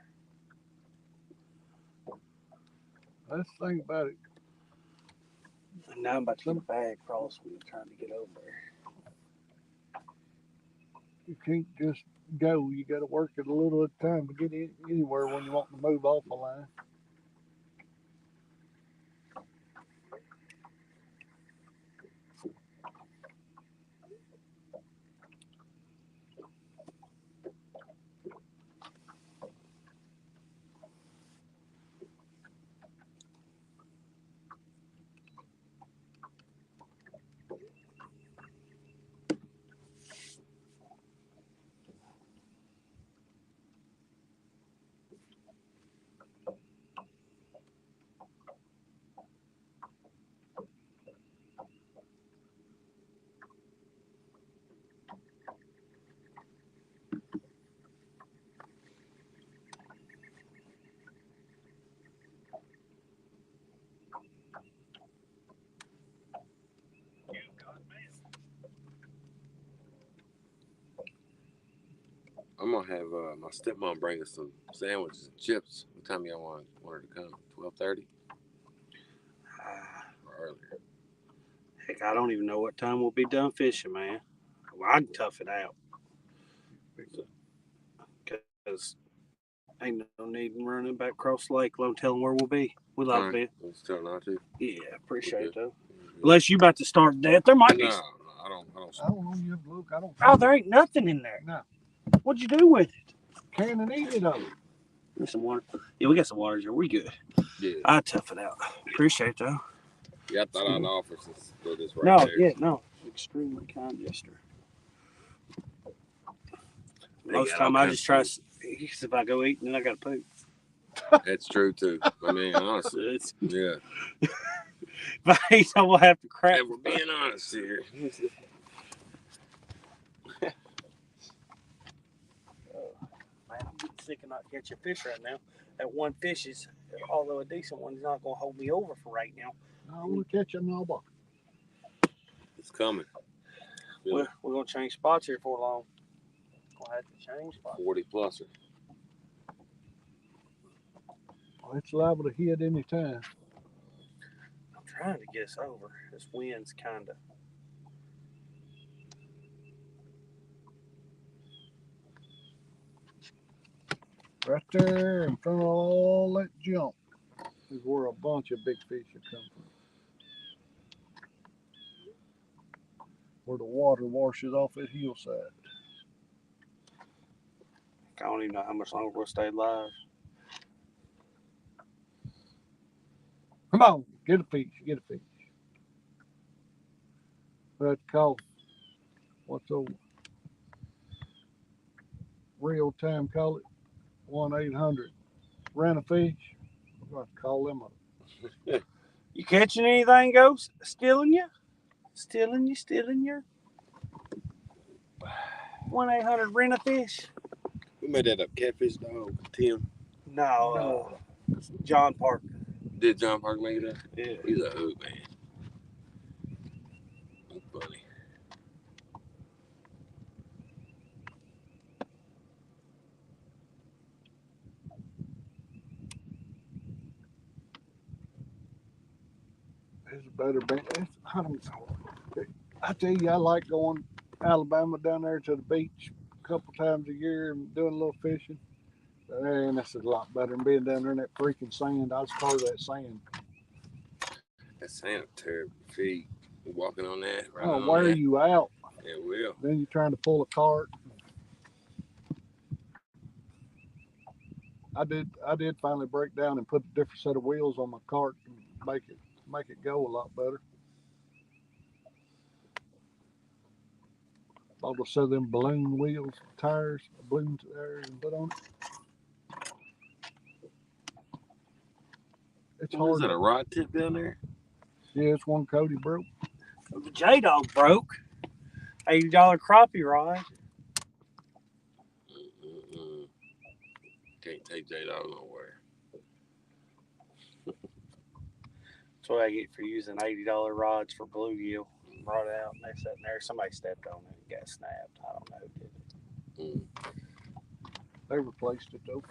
Let's think about it. And now I'm about to get a bag across me trying to get over there. You can't just go. You got to work it a little at a time to get anywhere when you want to move off the line. I'm gonna have my stepmom bring us some sandwiches and chips. What time y'all want her to come? 12:30 or earlier? Heck, I don't even know what time we'll be done fishing, man. Well, I can tough it out. Because ain't no need in running back across the lake. Don't tell them where we'll be. We love All it. right. Let's tell not to. Yeah, appreciate it, though. Yeah. Unless you about to start that. There might be. No, I don't. I don't know. You have to look. I don't. Oh, there ain't nothing in there. No. What'd you do with it? Can and eat it though. Get some water. Yeah, we got some water here. We good. Yeah. I tough it out. Appreciate it, though. Yeah, I thought I'd offer since this right No, there. yeah, no. Extremely kind gesture. Most of the time, I just try. Because if I go eat, then I got to poop. That's true too. I mean, honestly, It's, yeah. if I eat, I will have to crap. If we're being honest here. Man, I'm getting sick of not catching fish right now. That one fish is, although a decent one, is not going to hold me over for right now. I want to catch another. It's coming. We're going to change spots here for long. We'll have to change spots. 40 pluser. It's liable to hit any time. I'm trying to get us over. This wind's kind of. Right there in front of all that junk is where a bunch of big fish have come from. Where the water washes off that hillside. I don't even know how much longer we'll stay live. Come on, get a fish, get a fish. That's called, what's the real time call it? 1-800 rent a fish. I'm going to call them up. You catching anything, Ghost? Stealing you? Stealing you? 1-800 rent a fish? Who made that up? Catfish Dog? Tim? No, John Parker. Did John Park make it up? Yeah. He's a hoot, man. He's funny. It's better. I tell you, I like going Alabama down there to the beach a couple times a year and doing a little fishing. Man, that's a lot better than being down there in that freaking sand. I was part of that sand. That sand will tear your feet. Walking on that. Oh, wear you out. It will. Then you're trying to pull a cart. I did finally break down and put a different set of wheels on my cart and make it go a lot better. Bought a set of them balloon wheels, balloon tires, and put on it. It's hard. Is that a rod tip down there? Yeah, it's one Cody broke. The J Dog broke. $80 crappie rod. Can't take J-Dog nowhere. That's what I get for using $80 rods for bluegill. Brought out and they're sitting there. Somebody stepped on it and got snapped. I don't know who did it. They replaced it though.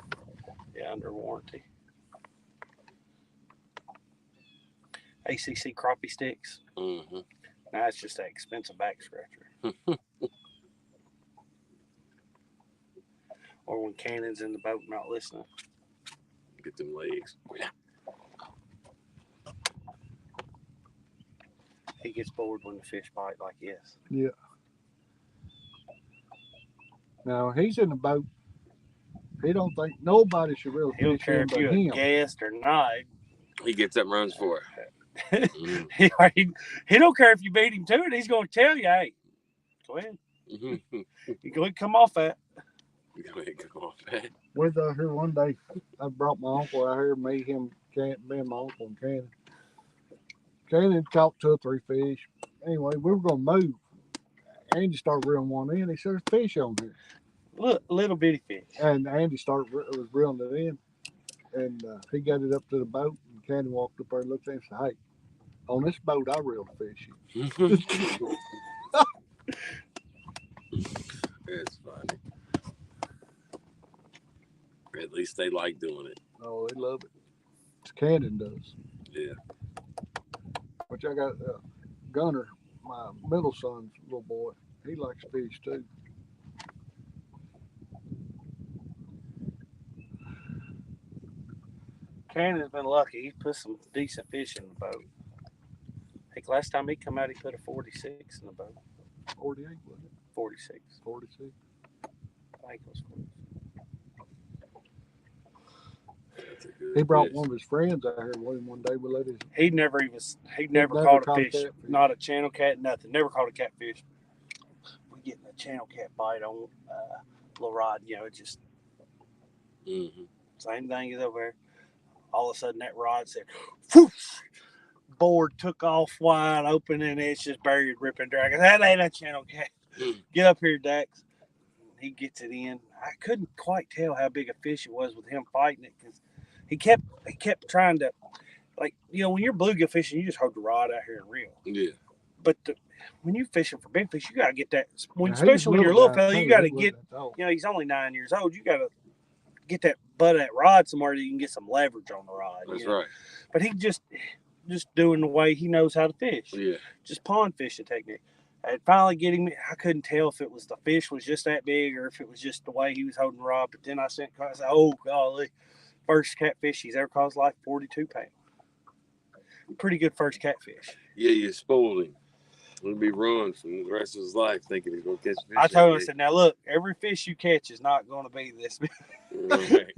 Yeah, under warranty. ACC crappie sticks. Mm-hmm. Now it's just that expensive back scratcher. Or when Cannon's in the boat not listening. Get them legs. Yeah. He gets bored when the fish bite like this. Yeah. Now he's in the boat. He don't think nobody should really He don't fish care him if but you're him. a guest or not. He gets up and runs for it. He don't care if you beat him to it. He's going to tell you, hey, go ahead. You go ahead and come off that. Go ahead and come off that. We was out here one day. I brought my uncle out here, me, him, me and my uncle and Cannon. Cannon caught 2 or 3 fish. Anyway, we were going to move. Andy started reeling one in. He said, there's fish on here. Look, little bitty fish. And Andy was reeling it in. And he got it up to the boat. And Cannon walked up there and looked at him and said, hey, on this boat, I reel fish. It's funny. At least they like doing it. Oh, they love it. Cannon does. Yeah. Which I got Gunner, my middle son's little boy. He likes fish too. Cannon's been lucky. He put some decent fish in the boat. I think last time he come out, he put a 46 in the boat. 48, wasn't it? 46. 46. I think it was 46. He brought one of his friends out here with him one day. We let his. He'd never caught a fish. Catfish. Not a channel cat, nothing. Never caught a catfish. We getting a channel cat bite on little rod. You know, it just same thing as over there. All of a sudden, that rod said, whoosh! Board took off wide open, and it's just buried, ripping dragon. That ain't a channel cat. Get up here, Dax. He gets it in. I couldn't quite tell how big a fish it was with him fighting it because he kept trying to, like, you know, when you're bluegill fishing, you just hold the rod out here and reel. Yeah. But when you're fishing for big fish, you got to get that. Especially when you're a little fella, you got to get. You know, he's only 9 years old. You got to get that butt of that rod somewhere that you can get some leverage on the rod. That's you know? right. But he just doing the way he knows how to fish. Yeah. Just pond fishing technique. And finally getting me, I couldn't tell if it was the fish was just that big or if it was just the way he was holding the rod. But then I said, oh, golly, first catfish he's ever caught his life, 42 pounds. Pretty good first catfish. Yeah, you spoiled him. He'll be ruined for the rest of his life thinking he's going to catch fish. I told him, I said, now look, every fish you catch is not going to be this big. Right.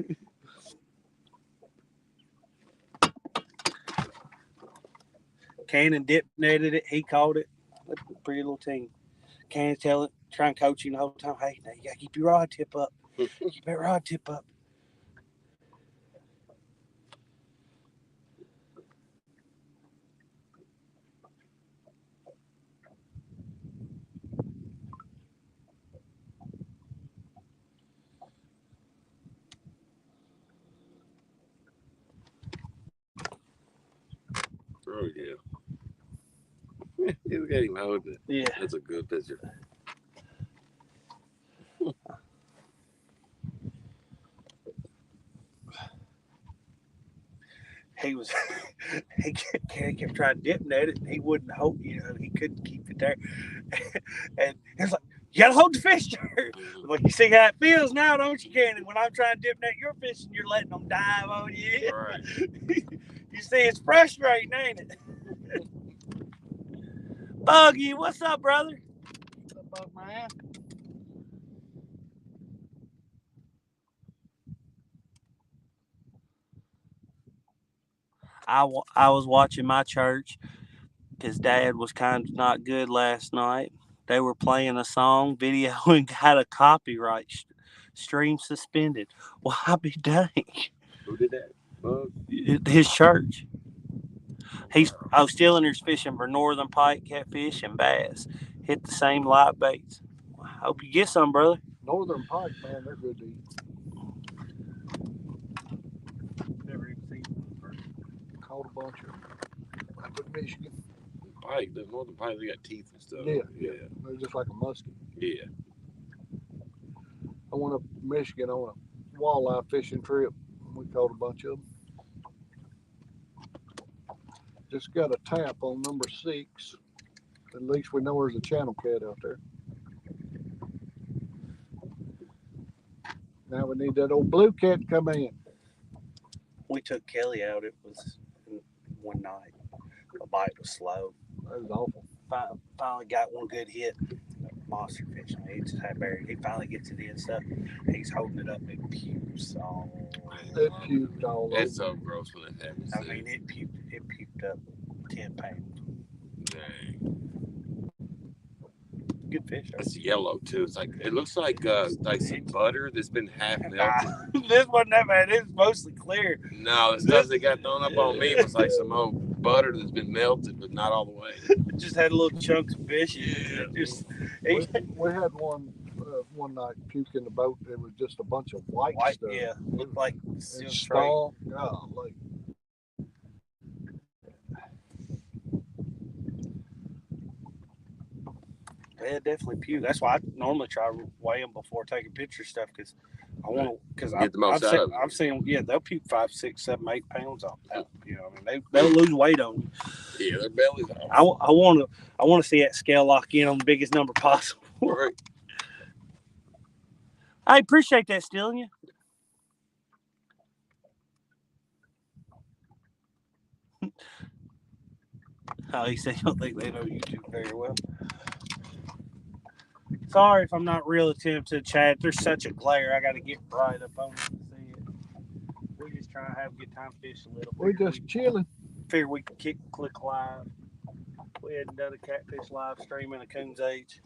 Cannon dip netted it. He caught it. Pretty little team. Cannon tell it, try and coach him the whole time. Hey, now you got to keep your rod tip up. Keep that rod tip up. Oh, yeah. Look at him holding it. Yeah. That's a good picture. he was he kept trying to dip net it. And he wouldn't hold, he couldn't keep it there. And he was like, "You gotta hold the fish there." Like, you see how it feels now, don't you, Cannon? When I'm trying to dip net your fish and you're letting them dive on you. Right. You see, it's frustrating, ain't it? Buggy, what's up, brother? What's up, Bug Man? I was watching my church. His dad was kind of not good last night. They were playing a song video and got a copyright stream suspended. Well, I be dang. Who did that? Bug? His church. I was Stillinger's fishing for northern pike, catfish, and bass. Hit the same live baits. I hope you get some, brother. Northern pike, man, they're good to eat. Never even seen one. Caught a bunch of them up in Michigan. Pike, the northern pike, they got teeth and stuff. Yeah. They're just like a muskie. Yeah. I went up to Michigan on a walleye fishing trip. We caught a bunch of them. Just got a tap on number 6. At least we know there's a channel cat out there. Now we need that old blue cat to come in. We took Kelly out. It was one night. The bite was slow. That was awful. Finally got one good hit. Monster fish. He just had buried. He finally gets it in stuff. He's holding it up. It pukes all. It puked all over. It's so gross when it happens. I mean, it puked up 10 pounds. Dang. Good fish. It's yellow too. It's like it looks like some butter that's been half melted. This wasn't that bad. It was mostly clear. No, the stuff that got thrown up on me was like some old butter that's been melted, but not all the way. It just had little chunks of fish. Yeah. We had one night puke in the boat. It was just a bunch of white stuff. Yeah, looked like It's small. Golly. Yeah, definitely puke. That's why I normally try to weigh them before taking picture stuff because I want to. Because Get the most out of it. I've seen them. Yeah, they'll puke 5, 6, 7, 8 pounds off. You know, I mean, they'll lose weight on you. Yeah, their belly's off. I want to see that scale lock in on the biggest number possible. Right. I appreciate that, stealing you. Oh, he said you don't think they know YouTube very well. Sorry if I'm not real attentive to the chat. There's such a glare. I got to get right up on it to see it. We just trying to have a good time fishing a little bit. We're just chilling. Figure we can click live. We hadn't done a catfish live stream in a coon's age.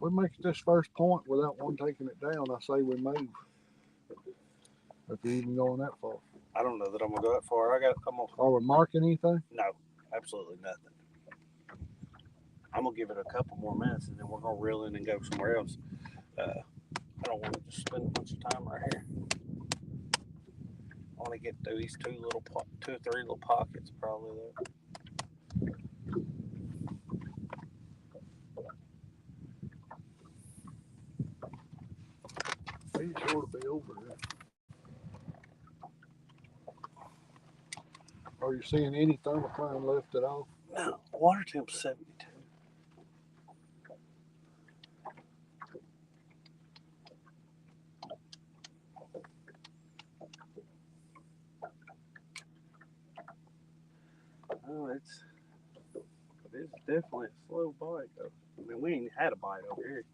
We make this first point without one taking it down. I say we move. If you're even going that far. I don't know that I'm gonna go that far. Are we marking anything? No, absolutely nothing. I'm gonna give it a couple more minutes and then we're gonna reel in and go somewhere else. I don't want to just spend a bunch of time right here. I want to get through these 2 or 3 little pockets probably there. He's sure to be over there. Are you seeing any thermocline left at all? No, water temp 72. Oh, it is definitely a slow bite though. I mean, we ain't had a bite over here.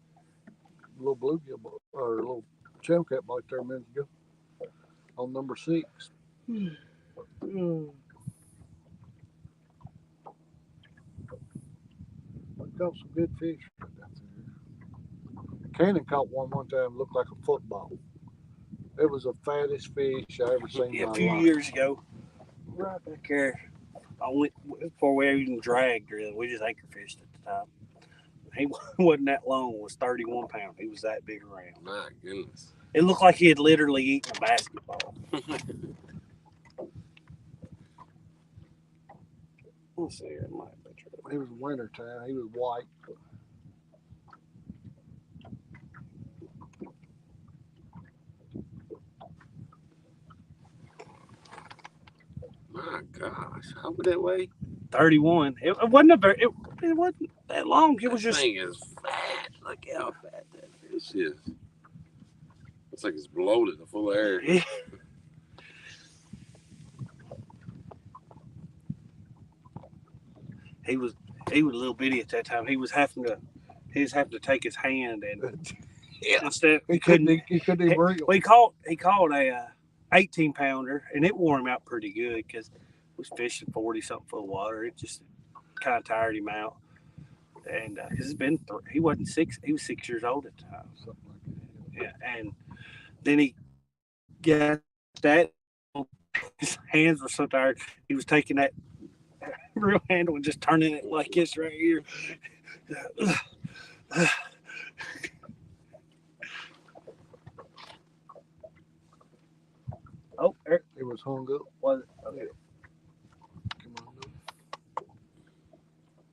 A little bluegill bite, or a little channel cat bite there a minute ago. On number 6. We caught some good fish right down through here. Cannon caught one time, looked like a football. It was the fattest fish I ever seen in my a few life. years ago, right back there. I went before we even dragged really. We just anchor fished at the time. He wasn't that long. It was 31 pounds. He was that big around. My goodness. It looked like he had literally eaten a basketball. Let's see here. It might be true. He was winter time. He was white. My gosh, how would that weigh? 31. It wasn't a very. It wasn't that long. It was That just. thing is fat. Look how fat that fish is. Looks like it's bloated, full of air. Yeah. He was a little bitty at that time. He was having to take his hand and instead He couldn't even reel. he caught a 18 pounder and it wore him out pretty good because he was fishing 40 something foot of water. It just kind of tired him out. And because he wasn't 6, he was 6 years old at the time. Something like that. Yeah, and then he got that. His hands were so tired. He was taking that real handle and just turning it like this right here. Oh, there It was hung up. was it. Okay. Come on, look.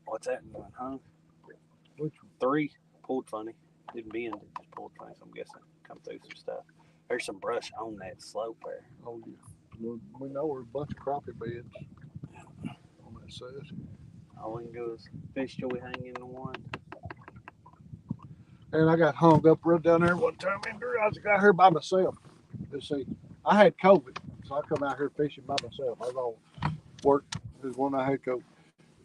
What's that one, huh? Which 3 pulled funny. Didn't bend, it just pulled funny. So I'm guessing come through some stuff. There's some brush on that slope there. Oh yeah. We know we're a bunch of crappie beds on that side. All we can do is fish till we hang in the one. And I got hung up right down there one time in I was out here by myself. Let's see, I had COVID, so I come out here fishing by myself. I was all work. This one I had COVID,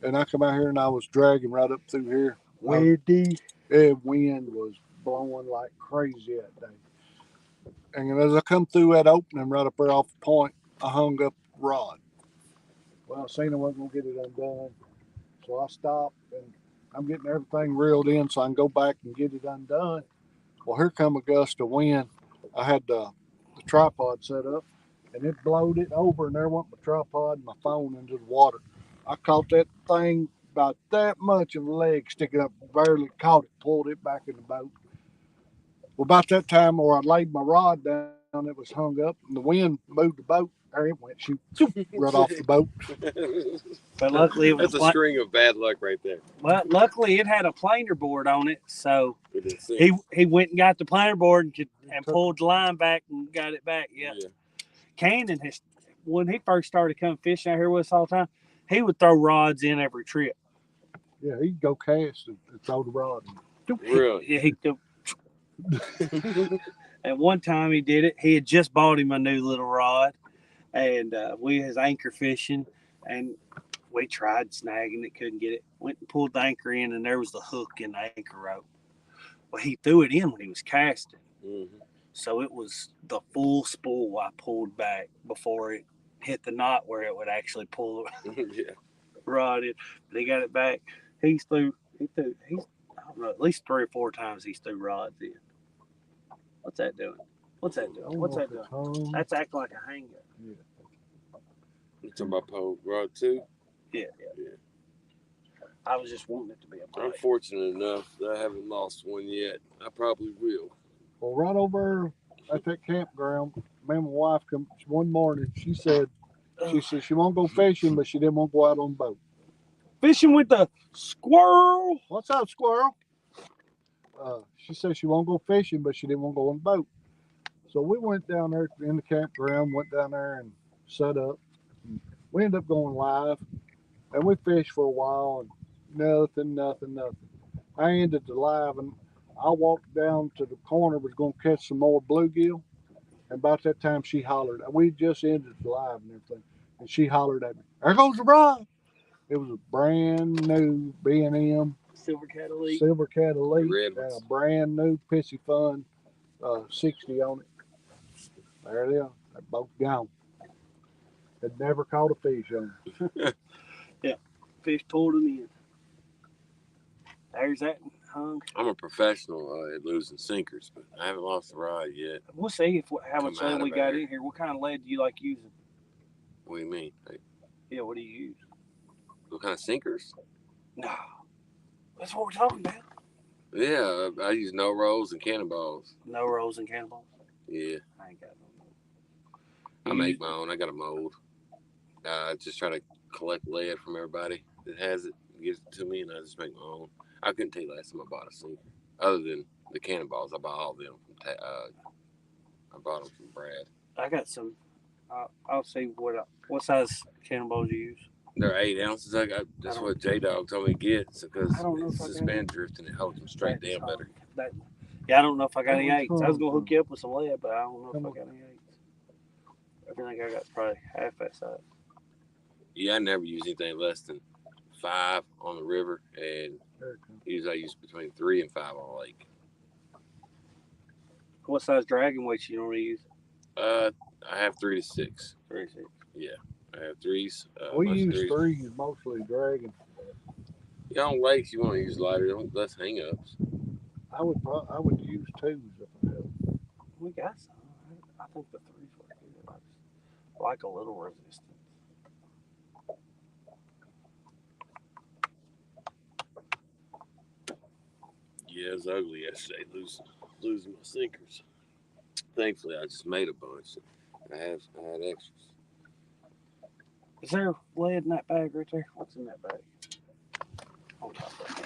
and I come out here and I was dragging right up through here. Windy. The wind was blowing like crazy that day. And as I come through that opening right up there off the point, I hung up the rod. Well, I seen I wasn't gonna get it undone, so I stopped and I'm getting everything reeled in so I can go back and get it undone. Well, here come a gust of wind. I had the tripod set up and it blowed it over and there went my tripod and my phone into the water. I caught that thing about that much of the leg sticking up, barely caught it, pulled it back in the boat. Well, about that time where I laid my rod down, it was hung up and the wind moved the boat. There it went, shoot, right off the boat. But luckily it was That's a string of bad luck right there. well, luckily it had a planer board on it, so It didn't sink. he went and got the planer board and pulled the line back and got it back. Yeah. Cannon has, when he first started coming fishing out here with us all the time, he would throw rods in every trip. Yeah, he'd go cast and throw the rod in. Really? Yeah, he'd go. And one time he did it. He had just bought him a new little rod, and we was anchor fishing, and we tried snagging it, couldn't get it. Went and pulled the anchor in, and there was the hook in the anchor rope. Well, he threw it in when he was casting, so it was the full spool I pulled back before it hit the knot where it would actually pull the rod in. But he got it back. He threw. I don't know, at least 3 or 4 times he's threw rods in. What's that doing? What's that doing? What's that doing? That's acting like a hanger. Yeah. You talking about pole rod too? Yeah. I was just wanting it to be a I'm bite. fortunate enough that I haven't lost one yet. I probably will. Well, right over at that campground, me and my wife come one morning. She said she won't go fishing, but she didn't want to go out on the boat. Fishing with the squirrel. What's up, squirrel? She said she won't go fishing, but she didn't want to go on the boat. So we went down there in the campground, went down there and set up. And we ended up going live, and we fished for a while, and nothing. I ended the live, and I walked down to the corner, was going to catch some more bluegill, and about that time she hollered. We just ended the live and everything, and she hollered at me, "There goes the rod!" It was a brand new B&M Silver Cat Elite. Red and ones. a brand new Pissy Fun 60 on it. There they are. They're both gone. Had never caught a fish on it. Fish pulled them in. There's that hung. I'm a professional at losing sinkers, but I haven't lost a rod yet. We'll see how much Come out lead we of got there. in here. What kind of lead do you like using? What do you mean? Like, Yeah, what do you use? what kind of sinkers? No. That's what we're talking about. Yeah, I use no rolls and cannonballs. No rolls and cannonballs. Yeah, I ain't got no. I make my own. I got a mold. I just try to collect lead from everybody that has it, gives it to me, and I just make my own. I couldn't tell you last time I bought a sinker, other than the cannonballs. I bought all of them from. I bought them from Brad. I got some. I'll see what size cannonballs you use. They're 8 ounces. I got. That's what J Dog told me to get because I don't know it's if I got suspend drift and it holds them straight down better. Yeah, I don't know if I got any That eights. one's I was gonna fun. hook you up with some lead, but I don't know if Come I on. got any eights. Everything I got probably half that size. Yeah, I never use anything less than 5 on the river, and There it comes. usually I use between 3 and 5 on the lake. What size dragon weights you normally use? I have 3 to 6. 3 6. Yeah, I have 3s. We bunch of use 3s. threes, mostly dragon. Yeah, on lakes you want to use lighter, less hang-ups. I would use twos if I had. We got some. I think the 3s were good. I just like a little resistance. Yeah, it was ugly yesterday, losing my sinkers. Thankfully, I just made a bunch. I had extras. Is there lead in that bag right there? What's in that bag? On top of it.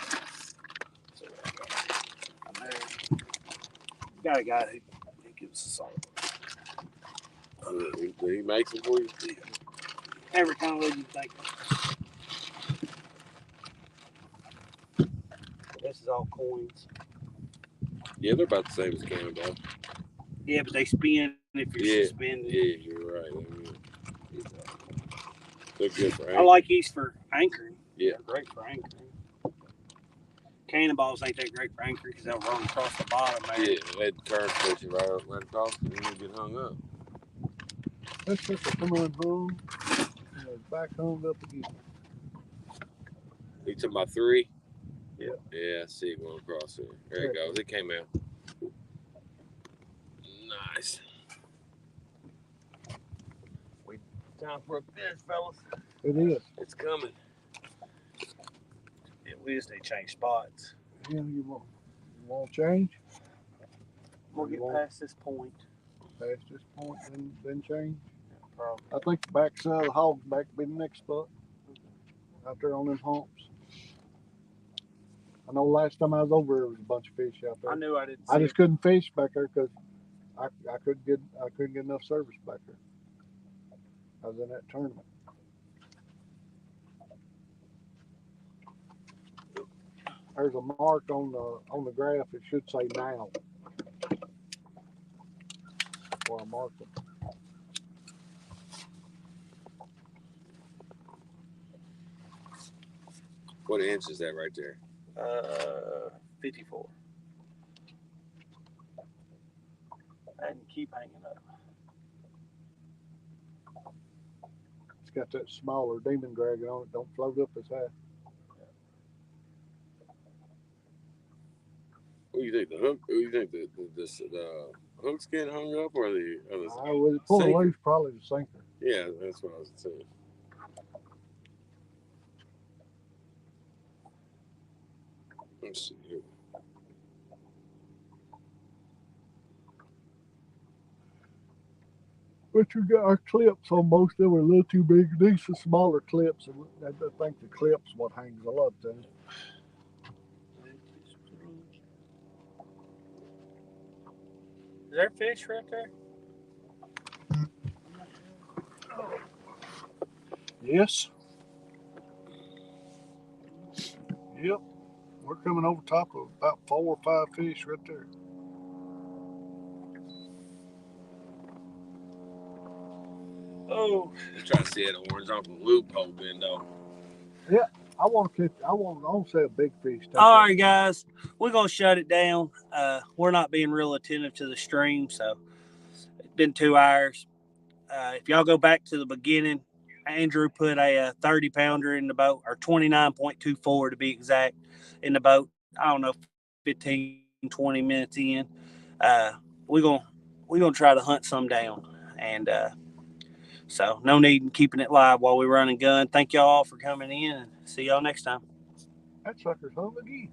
See what I got. I'm there. Got a guy who gives us all. He makes them for you? Every kind of lead you think. This is all coins. Yeah, they're about the same as cannonball. Yeah, but they spin if you're suspended. Yeah, you're right. I mean, they're good for I anchoring. like these for anchoring. Yeah. They're great for anchoring. Cannonballs ain't that great for anchoring because they'll run across the bottom, man. Yeah, that current push it right across and then you get hung up. Let's just come on home. Back hung up again. You talking about 3? Yeah. Yeah, I see it going across there. There it goes. It came out. Nice. Time for a fish, fellas. It is. It's coming. Yeah, we just need to change spots. Yeah, you won't change. We'll get past this point. Past this point, then change. Probably. I think the backside of the hog's back to be the next spot. Out there on them humps. I know last time I was over there was a bunch of fish out there. I knew I didn't see I just couldn't fish back there because I couldn't get enough service back there. I was in that tournament. There's a mark on the graph. It should say now. Where I marked it. What inch is that right there? 54. And keep hanging up. It's got that smaller demon dragon on it. Don't float up as high. What do you think? The hook? What do you think? The hook's getting hung up or the I would pull sinker? loose, probably the sinker. Yeah, that's what I was saying. Let's see here. But you got our clips on most of them are a little too big. These are smaller clips, and I think the clips what hangs a lot of times. Is there fish right there? Yes. Yep. We're coming over top of about 4 or 5 fish right there. Oh, I'm trying to see that orange off the loophole bend though. I want to say a big fish. all right, guys. We're going to shut it down. We're not being real attentive to the stream, so it's been 2 hours. If y'all go back to the beginning, Andrew put a 30-pounder in the boat, or 29.24 to be exact, in the boat. I don't know, 15, 20 minutes in. We're gonna try to hunt some down. And so no need in keeping it live while we run and gun. Thank y'all all for coming in, and see y'all next time. That sucker's hung again.